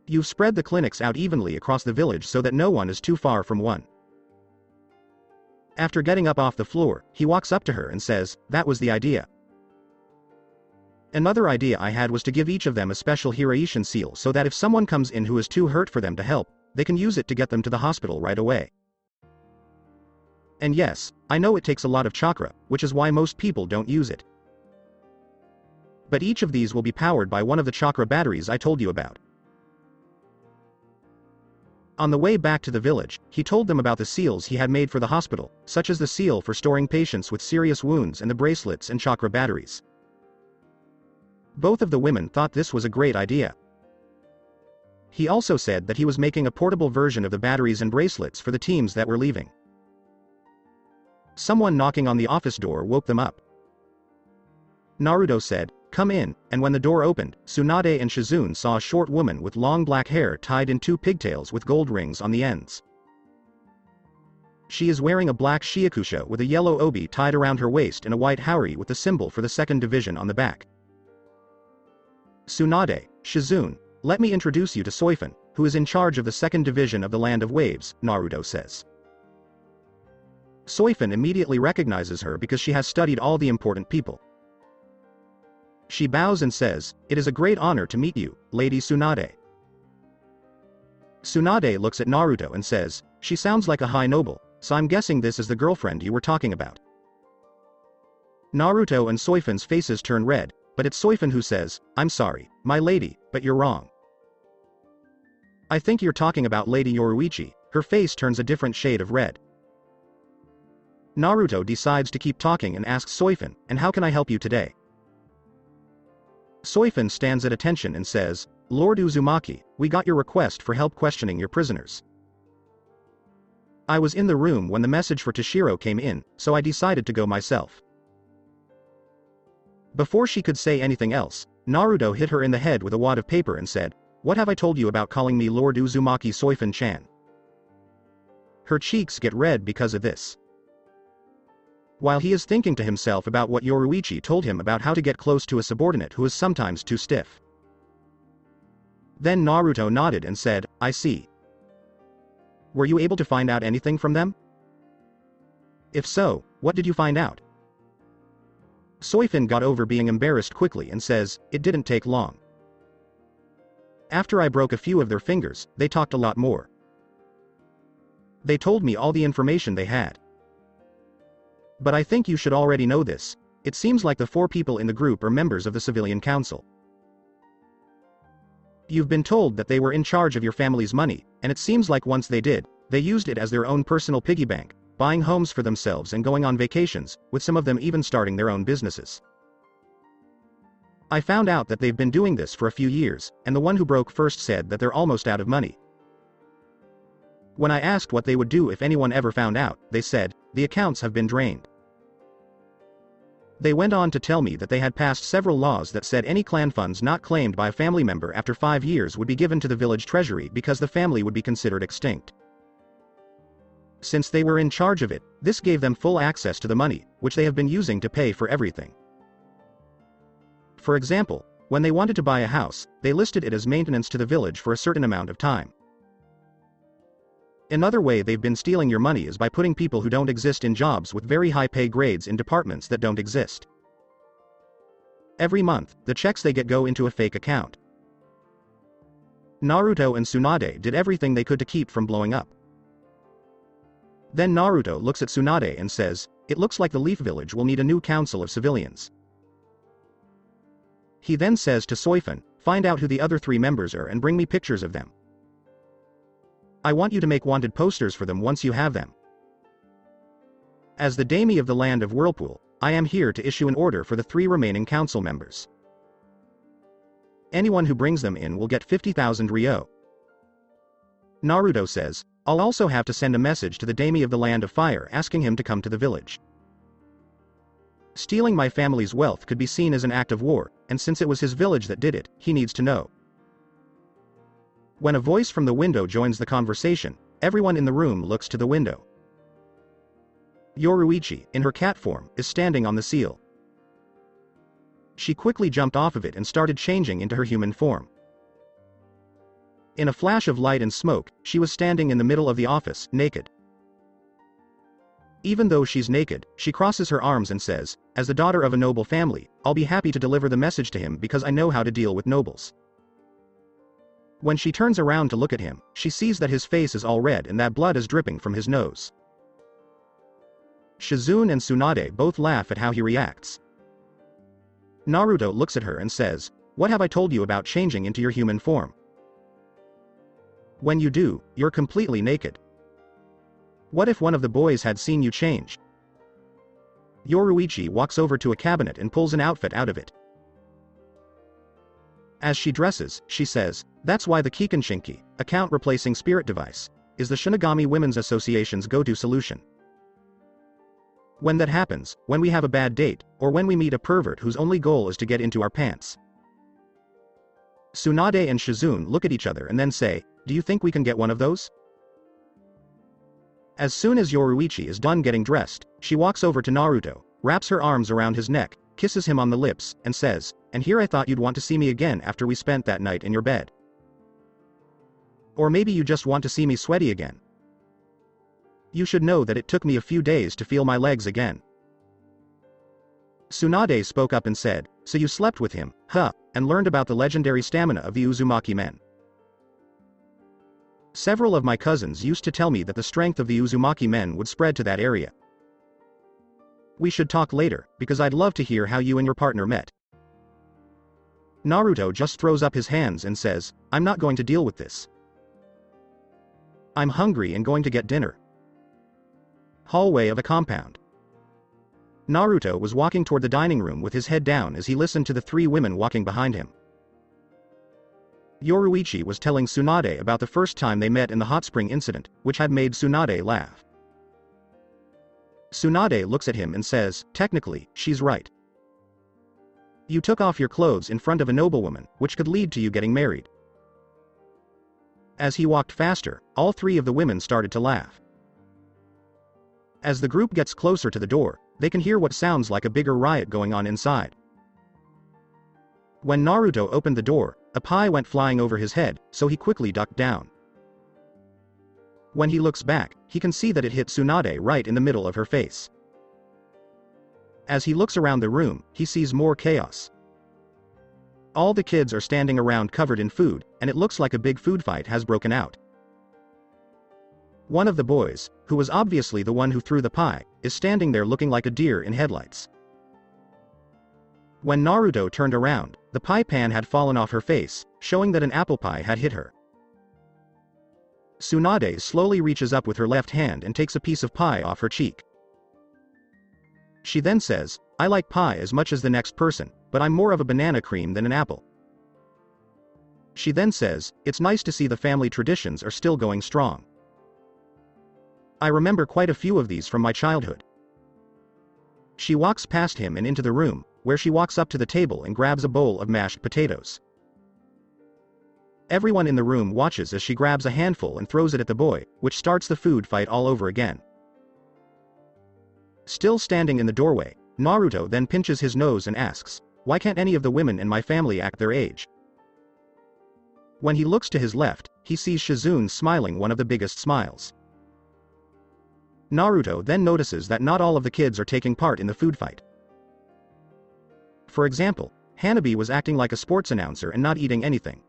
You've spread the clinics out evenly across the village so that no one is too far from one." After getting up off the floor, he walks up to her and says, "That was the idea. Another idea I had was to give each of them a special Hiraishin seal so that if someone comes in who is too hurt for them to help, they can use it to get them to the hospital right away. And yes, I know it takes a lot of chakra, which is why most people don't use it. But each of these will be powered by one of the chakra batteries I told you about." On the way back to the village, he told them about the seals he had made for the hospital, such as the seal for storing patients with serious wounds and the bracelets and chakra batteries. Both of the women thought this was a great idea. He also said that he was making a portable version of the batteries and bracelets for the teams that were leaving. Someone knocking on the office door woke them up. Naruto said, "Come in," and when the door opened, Tsunade and Shizune saw a short woman with long black hair tied in 2 pigtails with gold rings on the ends. She is wearing a black shiakusha with a yellow obi tied around her waist and a white haori with the symbol for the 2nd Division on the back. "Tsunade, Shizune, let me introduce you to Soifun, who is in charge of the 2nd Division of the Land of Waves," Naruto says. Soifun immediately recognizes her because she has studied all the important people. She bows and says, "It is a great honor to meet you, Lady Tsunade." Tsunade looks at Naruto and says, "She sounds like a high noble, so I'm guessing this is the girlfriend you were talking about." Naruto and Soifun's faces turn red, but it's Soifun who says, "I'm sorry, my lady, but you're wrong. I think you're talking about Lady Yoruichi." Her face turns a different shade of red. Naruto decides to keep talking and asks Soifun, "And how can I help you today?" Soifun stands at attention and says, "Lord Uzumaki, we got your request for help questioning your prisoners. I was in the room when the message for Toshiro came in, so I decided to go myself." Before she could say anything else, Naruto hit her in the head with a wad of paper and said, "What have I told you about calling me Lord Uzumaki Soifun-chan?" Her cheeks get red because of this. While he is thinking to himself about what Yoruichi told him about how to get close to a subordinate who is sometimes too stiff. Then Naruto nodded and said, I see. Were you able to find out anything from them? If so, what did you find out? Soifin got over being embarrassed quickly and says, it didn't take long. After I broke a few of their fingers, they talked a lot more. They told me all the information they had. But I think you should already know this. It seems like the 4 people in the group are members of the Civilian Council. You've been told that they were in charge of your family's money, and it seems like once they did, they used it as their own personal piggy bank, buying homes for themselves and going on vacations, with some of them even starting their own businesses. I found out that they've been doing this for a few years, and the one who broke first said that they're almost out of money. When I asked what they would do if anyone ever found out, they said, the accounts have been drained. They went on to tell me that they had passed several laws that said any clan funds not claimed by a family member after 5 years would be given to the village treasury because the family would be considered extinct. Since they were in charge of it, this gave them full access to the money, which they have been using to pay for everything. For example, when they wanted to buy a house, they listed it as maintenance to the village for a certain amount of time. Another way they've been stealing your money is by putting people who don't exist in jobs with very high pay grades in departments that don't exist. Every month, the checks they get go into a fake account. Naruto and Tsunade did everything they could to keep from blowing up. Then Naruto looks at Tsunade and says, it looks like the Leaf Village will need a new council of civilians. He then says to Soifin, find out who the other 3 members are and bring me pictures of them. I want you to make wanted posters for them once you have them. As the daimyo of the land of Whirlpool, I am here to issue an order for the 3 remaining council members. Anyone who brings them in will get 50,000 ryo. Naruto says, I'll also have to send a message to the daimyo of the land of fire asking him to come to the village. Stealing my family's wealth could be seen as an act of war, and since it was his village that did it, he needs to know. When a voice from the window joins the conversation, everyone in the room looks to the window. Yoruichi, in her cat form, is standing on the seal. She quickly jumped off of it and started changing into her human form. In a flash of light and smoke, she was standing in the middle of the office, naked. Even though she's naked, she crosses her arms and says, as the daughter of a noble family, I'll be happy to deliver the message to him because I know how to deal with nobles. When she turns around to look at him, she sees that his face is all red and that blood is dripping from his nose. Shizune and Tsunade both laugh at how he reacts. Naruto looks at her and says, what have I told you about changing into your human form? When you do, you're completely naked. What if one of the boys had seen you change? Yoruichi walks over to a cabinet and pulls an outfit out of it. As she dresses, she says, that's why the Kikanshinki, account replacing spirit device, is the Shinigami Women's Association's go-to solution. When that happens, when we have a bad date, or when we meet a pervert whose only goal is to get into our pants. Tsunade and Shizune look at each other and then say, do you think we can get one of those? As soon as Yoruichi is done getting dressed, she walks over to Naruto, wraps her arms around his neck, kisses him on the lips, and says, and here I thought you'd want to see me again after we spent that night in your bed. Or maybe you just want to see me sweaty again. You should know that it took me a few days to feel my legs again. Tsunade spoke up and said, so you slept with him, huh, and learned about the legendary stamina of the Uzumaki men. Several of my cousins used to tell me that the strength of the Uzumaki men would spread to that area. We should talk later, because I'd love to hear how you and your partner met. Naruto just throws up his hands and says, I'm not going to deal with this. I'm hungry and going to get dinner. Hallway of a compound. Naruto was walking toward the dining room with his head down as he listened to the 3 women walking behind him. Yoruichi was telling Tsunade about the first time they met in the hot spring incident, which had made Tsunade laugh. Tsunade looks at him and says, technically, she's right. You took off your clothes in front of a noblewoman, which could lead to you getting married. As he walked faster, all 3 of the women started to laugh. As the group gets closer to the door, they can hear what sounds like a bigger riot going on inside. When Naruto opened the door, a pie went flying over his head, so he quickly ducked down. When he looks back, he can see that it hit Tsunade right in the middle of her face. As he looks around the room, he sees more chaos. All the kids are standing around covered in food, and it looks like a big food fight has broken out. One of the boys, who was obviously the one who threw the pie, is standing there looking like a deer in headlights. When Naruto turned around, the pie pan had fallen off her face, showing that an apple pie had hit her. Tsunade slowly reaches up with her left hand and takes a piece of pie off her cheek. She then says, "I like pie as much as the next person, but I'm more of a banana cream than an apple." She then says, "It's nice to see the family traditions are still going strong. I remember quite a few of these from my childhood." She walks past him and into the room, where she walks up to the table and grabs a bowl of mashed potatoes. Everyone in the room watches as she grabs a handful and throws it at the boy, which starts the food fight all over again. Still standing in the doorway, Naruto then pinches his nose and asks, "Why can't any of the women in my family act their age?" When he looks to his left, he sees Shizune smiling one of the biggest smiles. Naruto then notices that not all of the kids are taking part in the food fight. For example, Hanabi was acting like a sports announcer and not eating anything.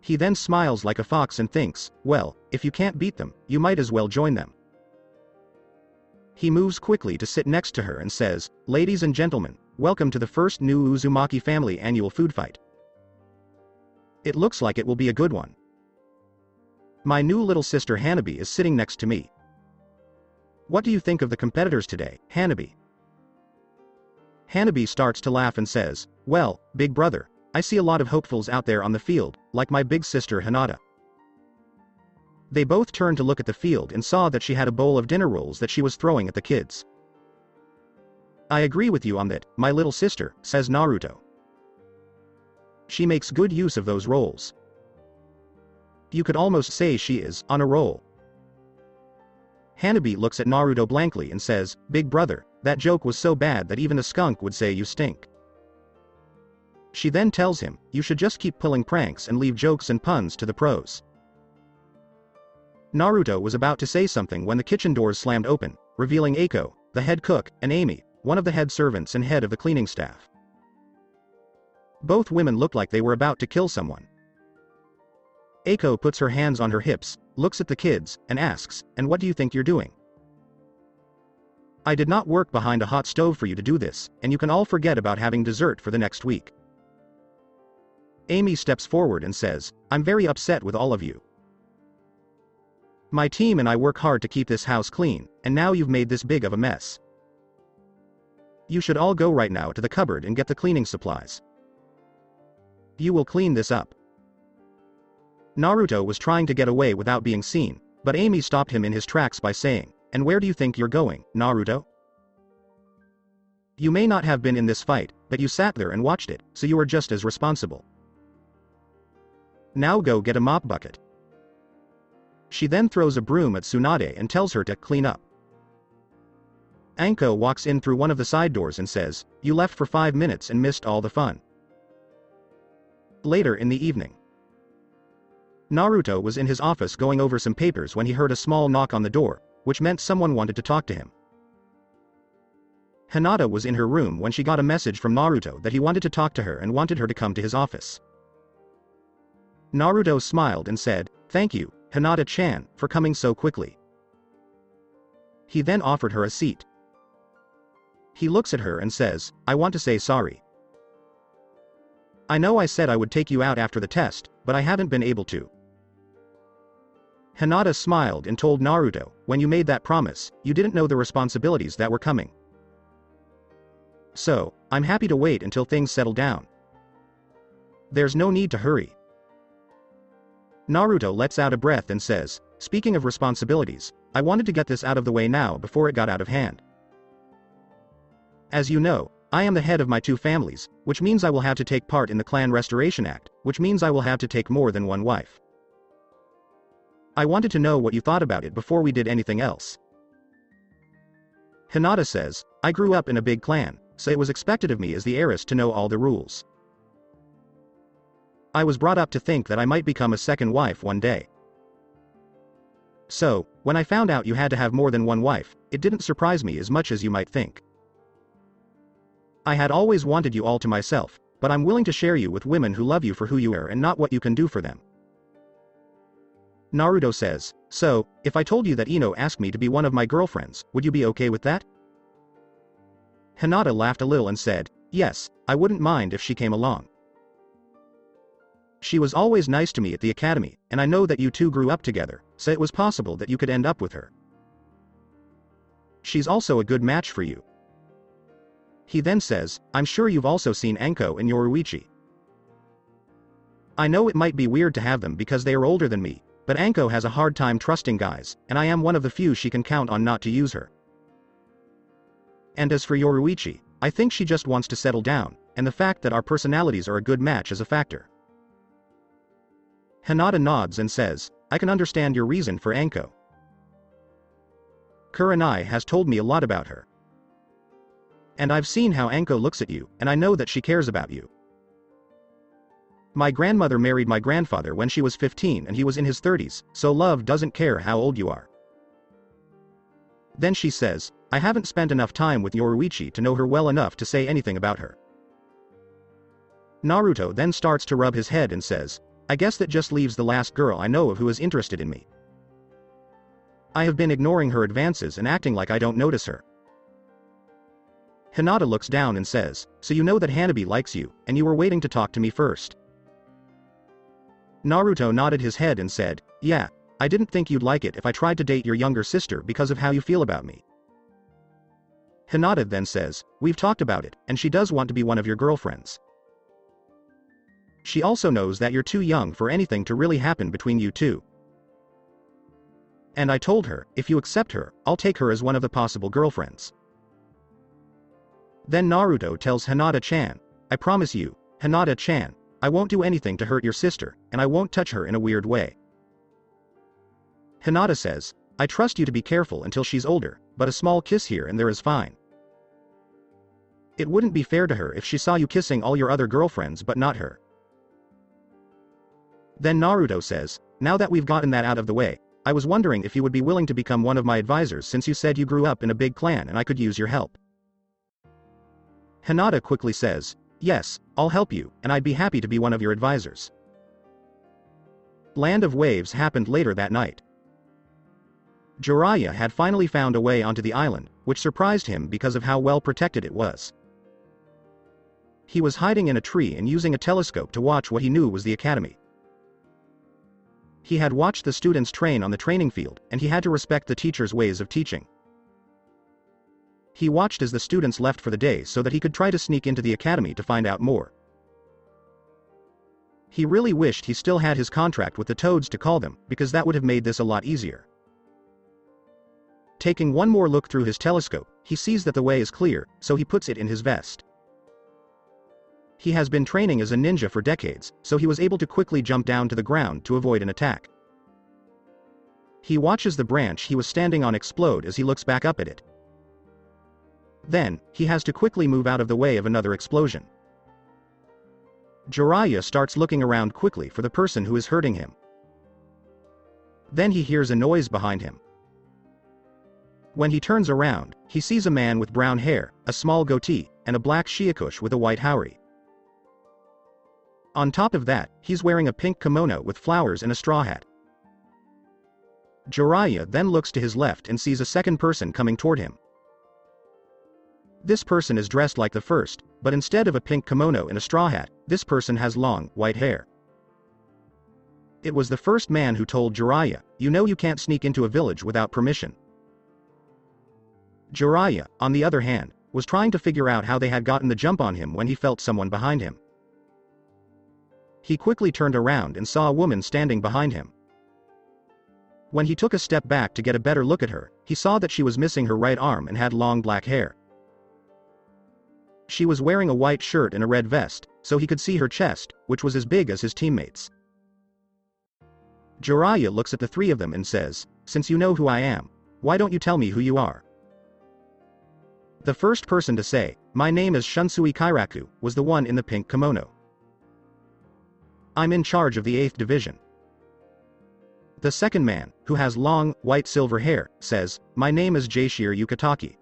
He then smiles like a fox and thinks, well, if you can't beat them, you might as well join them. He moves quickly to sit next to her and says, "Ladies and gentlemen, welcome to the first new Uzumaki family annual food fight. It looks like it will be a good one. My new little sister Hanabi is sitting next to me. What do you think of the competitors today, Hanabi?" Hanabi starts to laugh and says, "Well, big brother, I see a lot of hopefuls out there on the field, like my big sister Hanata." They both turned to look at the field and saw that she had a bowl of dinner rolls that she was throwing at the kids. "I agree with you on that, my little sister," says Naruto. "She makes good use of those rolls. You could almost say she is on a roll." Hanabi looks at Naruto blankly and says, "Big brother, that joke was so bad that even a skunk would say you stink." She then tells him, "You should just keep pulling pranks and leave jokes and puns to the pros." Naruto was about to say something when the kitchen doors slammed open, revealing Eiko, the head cook, and Amy, one of the head servants and head of the cleaning staff. Both women looked like they were about to kill someone. Eiko puts her hands on her hips, looks at the kids, and asks, "And what do you think you're doing? I did not work behind a hot stove for you to do this, and you can all forget about having dessert for the next week." Amy steps forward and says, "I'm very upset with all of you. My team and I work hard to keep this house clean, and now you've made this big of a mess. You should all go right now to the cupboard and get the cleaning supplies. You will clean this up." Naruto was trying to get away without being seen, but Amy stopped him in his tracks by saying, "And where do you think you're going, Naruto? You may not have been in this fight, but you sat there and watched it, so you are just as responsible. Now go get a mop bucket." She then throws a broom at Tsunade and tells her to clean up. Anko walks in through one of the side doors and says, "You left for 5 minutes and missed all the fun." Later in the evening, Naruto was in his office going over some papers when he heard a small knock on the door, which meant someone wanted to talk to him. Hanata was in her room when she got a message from Naruto that he wanted to talk to her and wanted her to come to his office. Naruto smiled and said, "Thank you, Hanata-chan, for coming so quickly." He then offered her a seat. He looks at her and says, "I want to say sorry. I know I said I would take you out after the test, but I haven't been able to." Hanata smiled and told Naruto, "When you made that promise, you didn't know the responsibilities that were coming. So, I'm happy to wait until things settle down. There's no need to hurry." Naruto lets out a breath and says, "Speaking of responsibilities, I wanted to get this out of the way now before it got out of hand. As you know, I am the head of my 2 families, which means I will have to take part in the Clan Restoration Act, which means I will have to take more than one wife. I wanted to know what you thought about it before we did anything else." Hanata says, I grew up in a big clan, so it was expected of me as the heiress to know all the rules. I was brought up to think that I might become a second wife one day. So, when I found out you had to have more than one wife, it didn't surprise me as much as you might think. I had always wanted you all to myself, but I'm willing to share you with women who love you for who you are and not what you can do for them. Naruto says, so, if I told you that Ino asked me to be one of my girlfriends, would you be okay with that? Hanata laughed a little and said, yes, I wouldn't mind if she came along. She was always nice to me at the academy, and I know that you two grew up together, so it was possible that you could end up with her. She's also a good match for you. He then says, I'm sure you've also seen Anko and Yoruichi. I know it might be weird to have them because they are older than me, but Anko has a hard time trusting guys, and I am one of the few she can count on not to use her. And as for Yoruichi, I think she just wants to settle down, and the fact that our personalities are a good match is a factor. Hanata nods and says, I can understand your reason for Anko. Kurenai has told me a lot about her. And I've seen how Anko looks at you, and I know that she cares about you. My grandmother married my grandfather when she was 15 and he was in his 30s, so love doesn't care how old you are. Then she says, I haven't spent enough time with Yoruichi to know her well enough to say anything about her. Naruto then starts to rub his head and says, I guess that just leaves the last girl I know of who is interested in me. I have been ignoring her advances and acting like I don't notice her. Hanata looks down and says, so you know that Hanabi likes you, and you were waiting to talk to me first. Naruto nodded his head and said, yeah, I didn't think you'd like it if I tried to date your younger sister because of how you feel about me. Hanata then says, we've talked about it, and she does want to be one of your girlfriends. She also knows that you're too young for anything to really happen between you two. And I told her, if you accept her, I'll take her as one of the possible girlfriends. Then Naruto tells Hanata-chan, I promise you, Hanata-chan, I won't do anything to hurt your sister, and I won't touch her in a weird way. Hanata says, I trust you to be careful until she's older, but a small kiss here and there is fine. It wouldn't be fair to her if she saw you kissing all your other girlfriends but not her. Then Naruto says, now that we've gotten that out of the way, I was wondering if you would be willing to become one of my advisors since you said you grew up in a big clan and I could use your help. Hanata quickly says, yes, I'll help you, and I'd be happy to be one of your advisors. Land of Waves happened later that night. Jiraiya had finally found a way onto the island, which surprised him because of how well protected it was. He was hiding in a tree and using a telescope to watch what he knew was the academy. He had watched the students train on the training field, and he had to respect the teacher's ways of teaching. He watched as the students left for the day so that he could try to sneak into the academy to find out more. He really wished he still had his contract with the Toads to call them, because that would have made this a lot easier. Taking one more look through his telescope, he sees that the way is clear, so he puts it in his vest. He has been training as a ninja for decades, so he was able to quickly jump down to the ground to avoid an attack. He watches the branch he was standing on explode as he looks back up at it. Then, he has to quickly move out of the way of another explosion. Jiraiya starts looking around quickly for the person who is hurting him. Then he hears a noise behind him. When he turns around, he sees a man with brown hair, a small goatee, and a black shiakush with a white haori. On top of that, he's wearing a pink kimono with flowers and a straw hat. Jiraiya then looks to his left and sees a second person coming toward him. This person is dressed like the first, but instead of a pink kimono and a straw hat, this person has long, white hair. It was the first man who told Jiraiya, you know you can't sneak into a village without permission. Jiraiya, on the other hand, was trying to figure out how they had gotten the jump on him when he felt someone behind him. He quickly turned around and saw a woman standing behind him. When he took a step back to get a better look at her, he saw that she was missing her right arm and had long black hair. She was wearing a white shirt and a red vest, so he could see her chest, which was as big as his teammates. Jiraiya looks at the three of them and says, since you know who I am, why don't you tell me who you are? The first person to say, "My name is Shunsui Kairaku," was the one in the pink kimono. "I'm in charge of the 8th Division." The second man, who has long, white silver hair, says, "My name is Jaishir Yukitaki.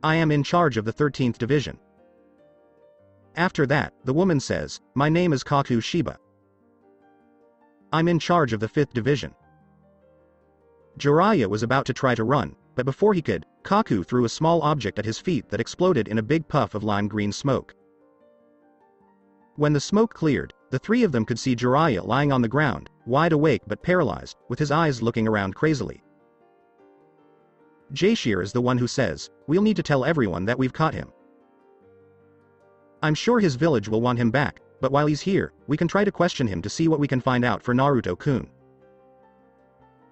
I am in charge of the 13th Division." After that, the woman says, "My name is Kaku Shiba. I'm in charge of the 5th Division." Jiraiya was about to try to run, but before he could, Kaku threw a small object at his feet that exploded in a big puff of lime green smoke. When the smoke cleared, the three of them could see Jiraiya lying on the ground, wide awake but paralyzed, with his eyes looking around crazily. Jaishir is the one who says, "We'll need to tell everyone that we've caught him. I'm sure his village will want him back, but while he's here, we can try to question him to see what we can find out for Naruto-kun.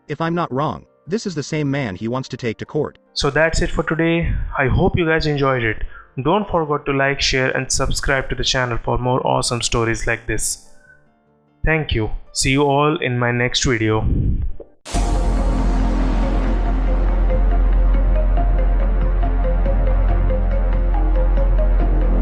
If I'm not wrong, this is the same man he wants to take to court." So that's it for today. I hope you guys enjoyed it. Don't forget to like, share and subscribe to the channel for more awesome stories like this. Thank you. See you all in my next video.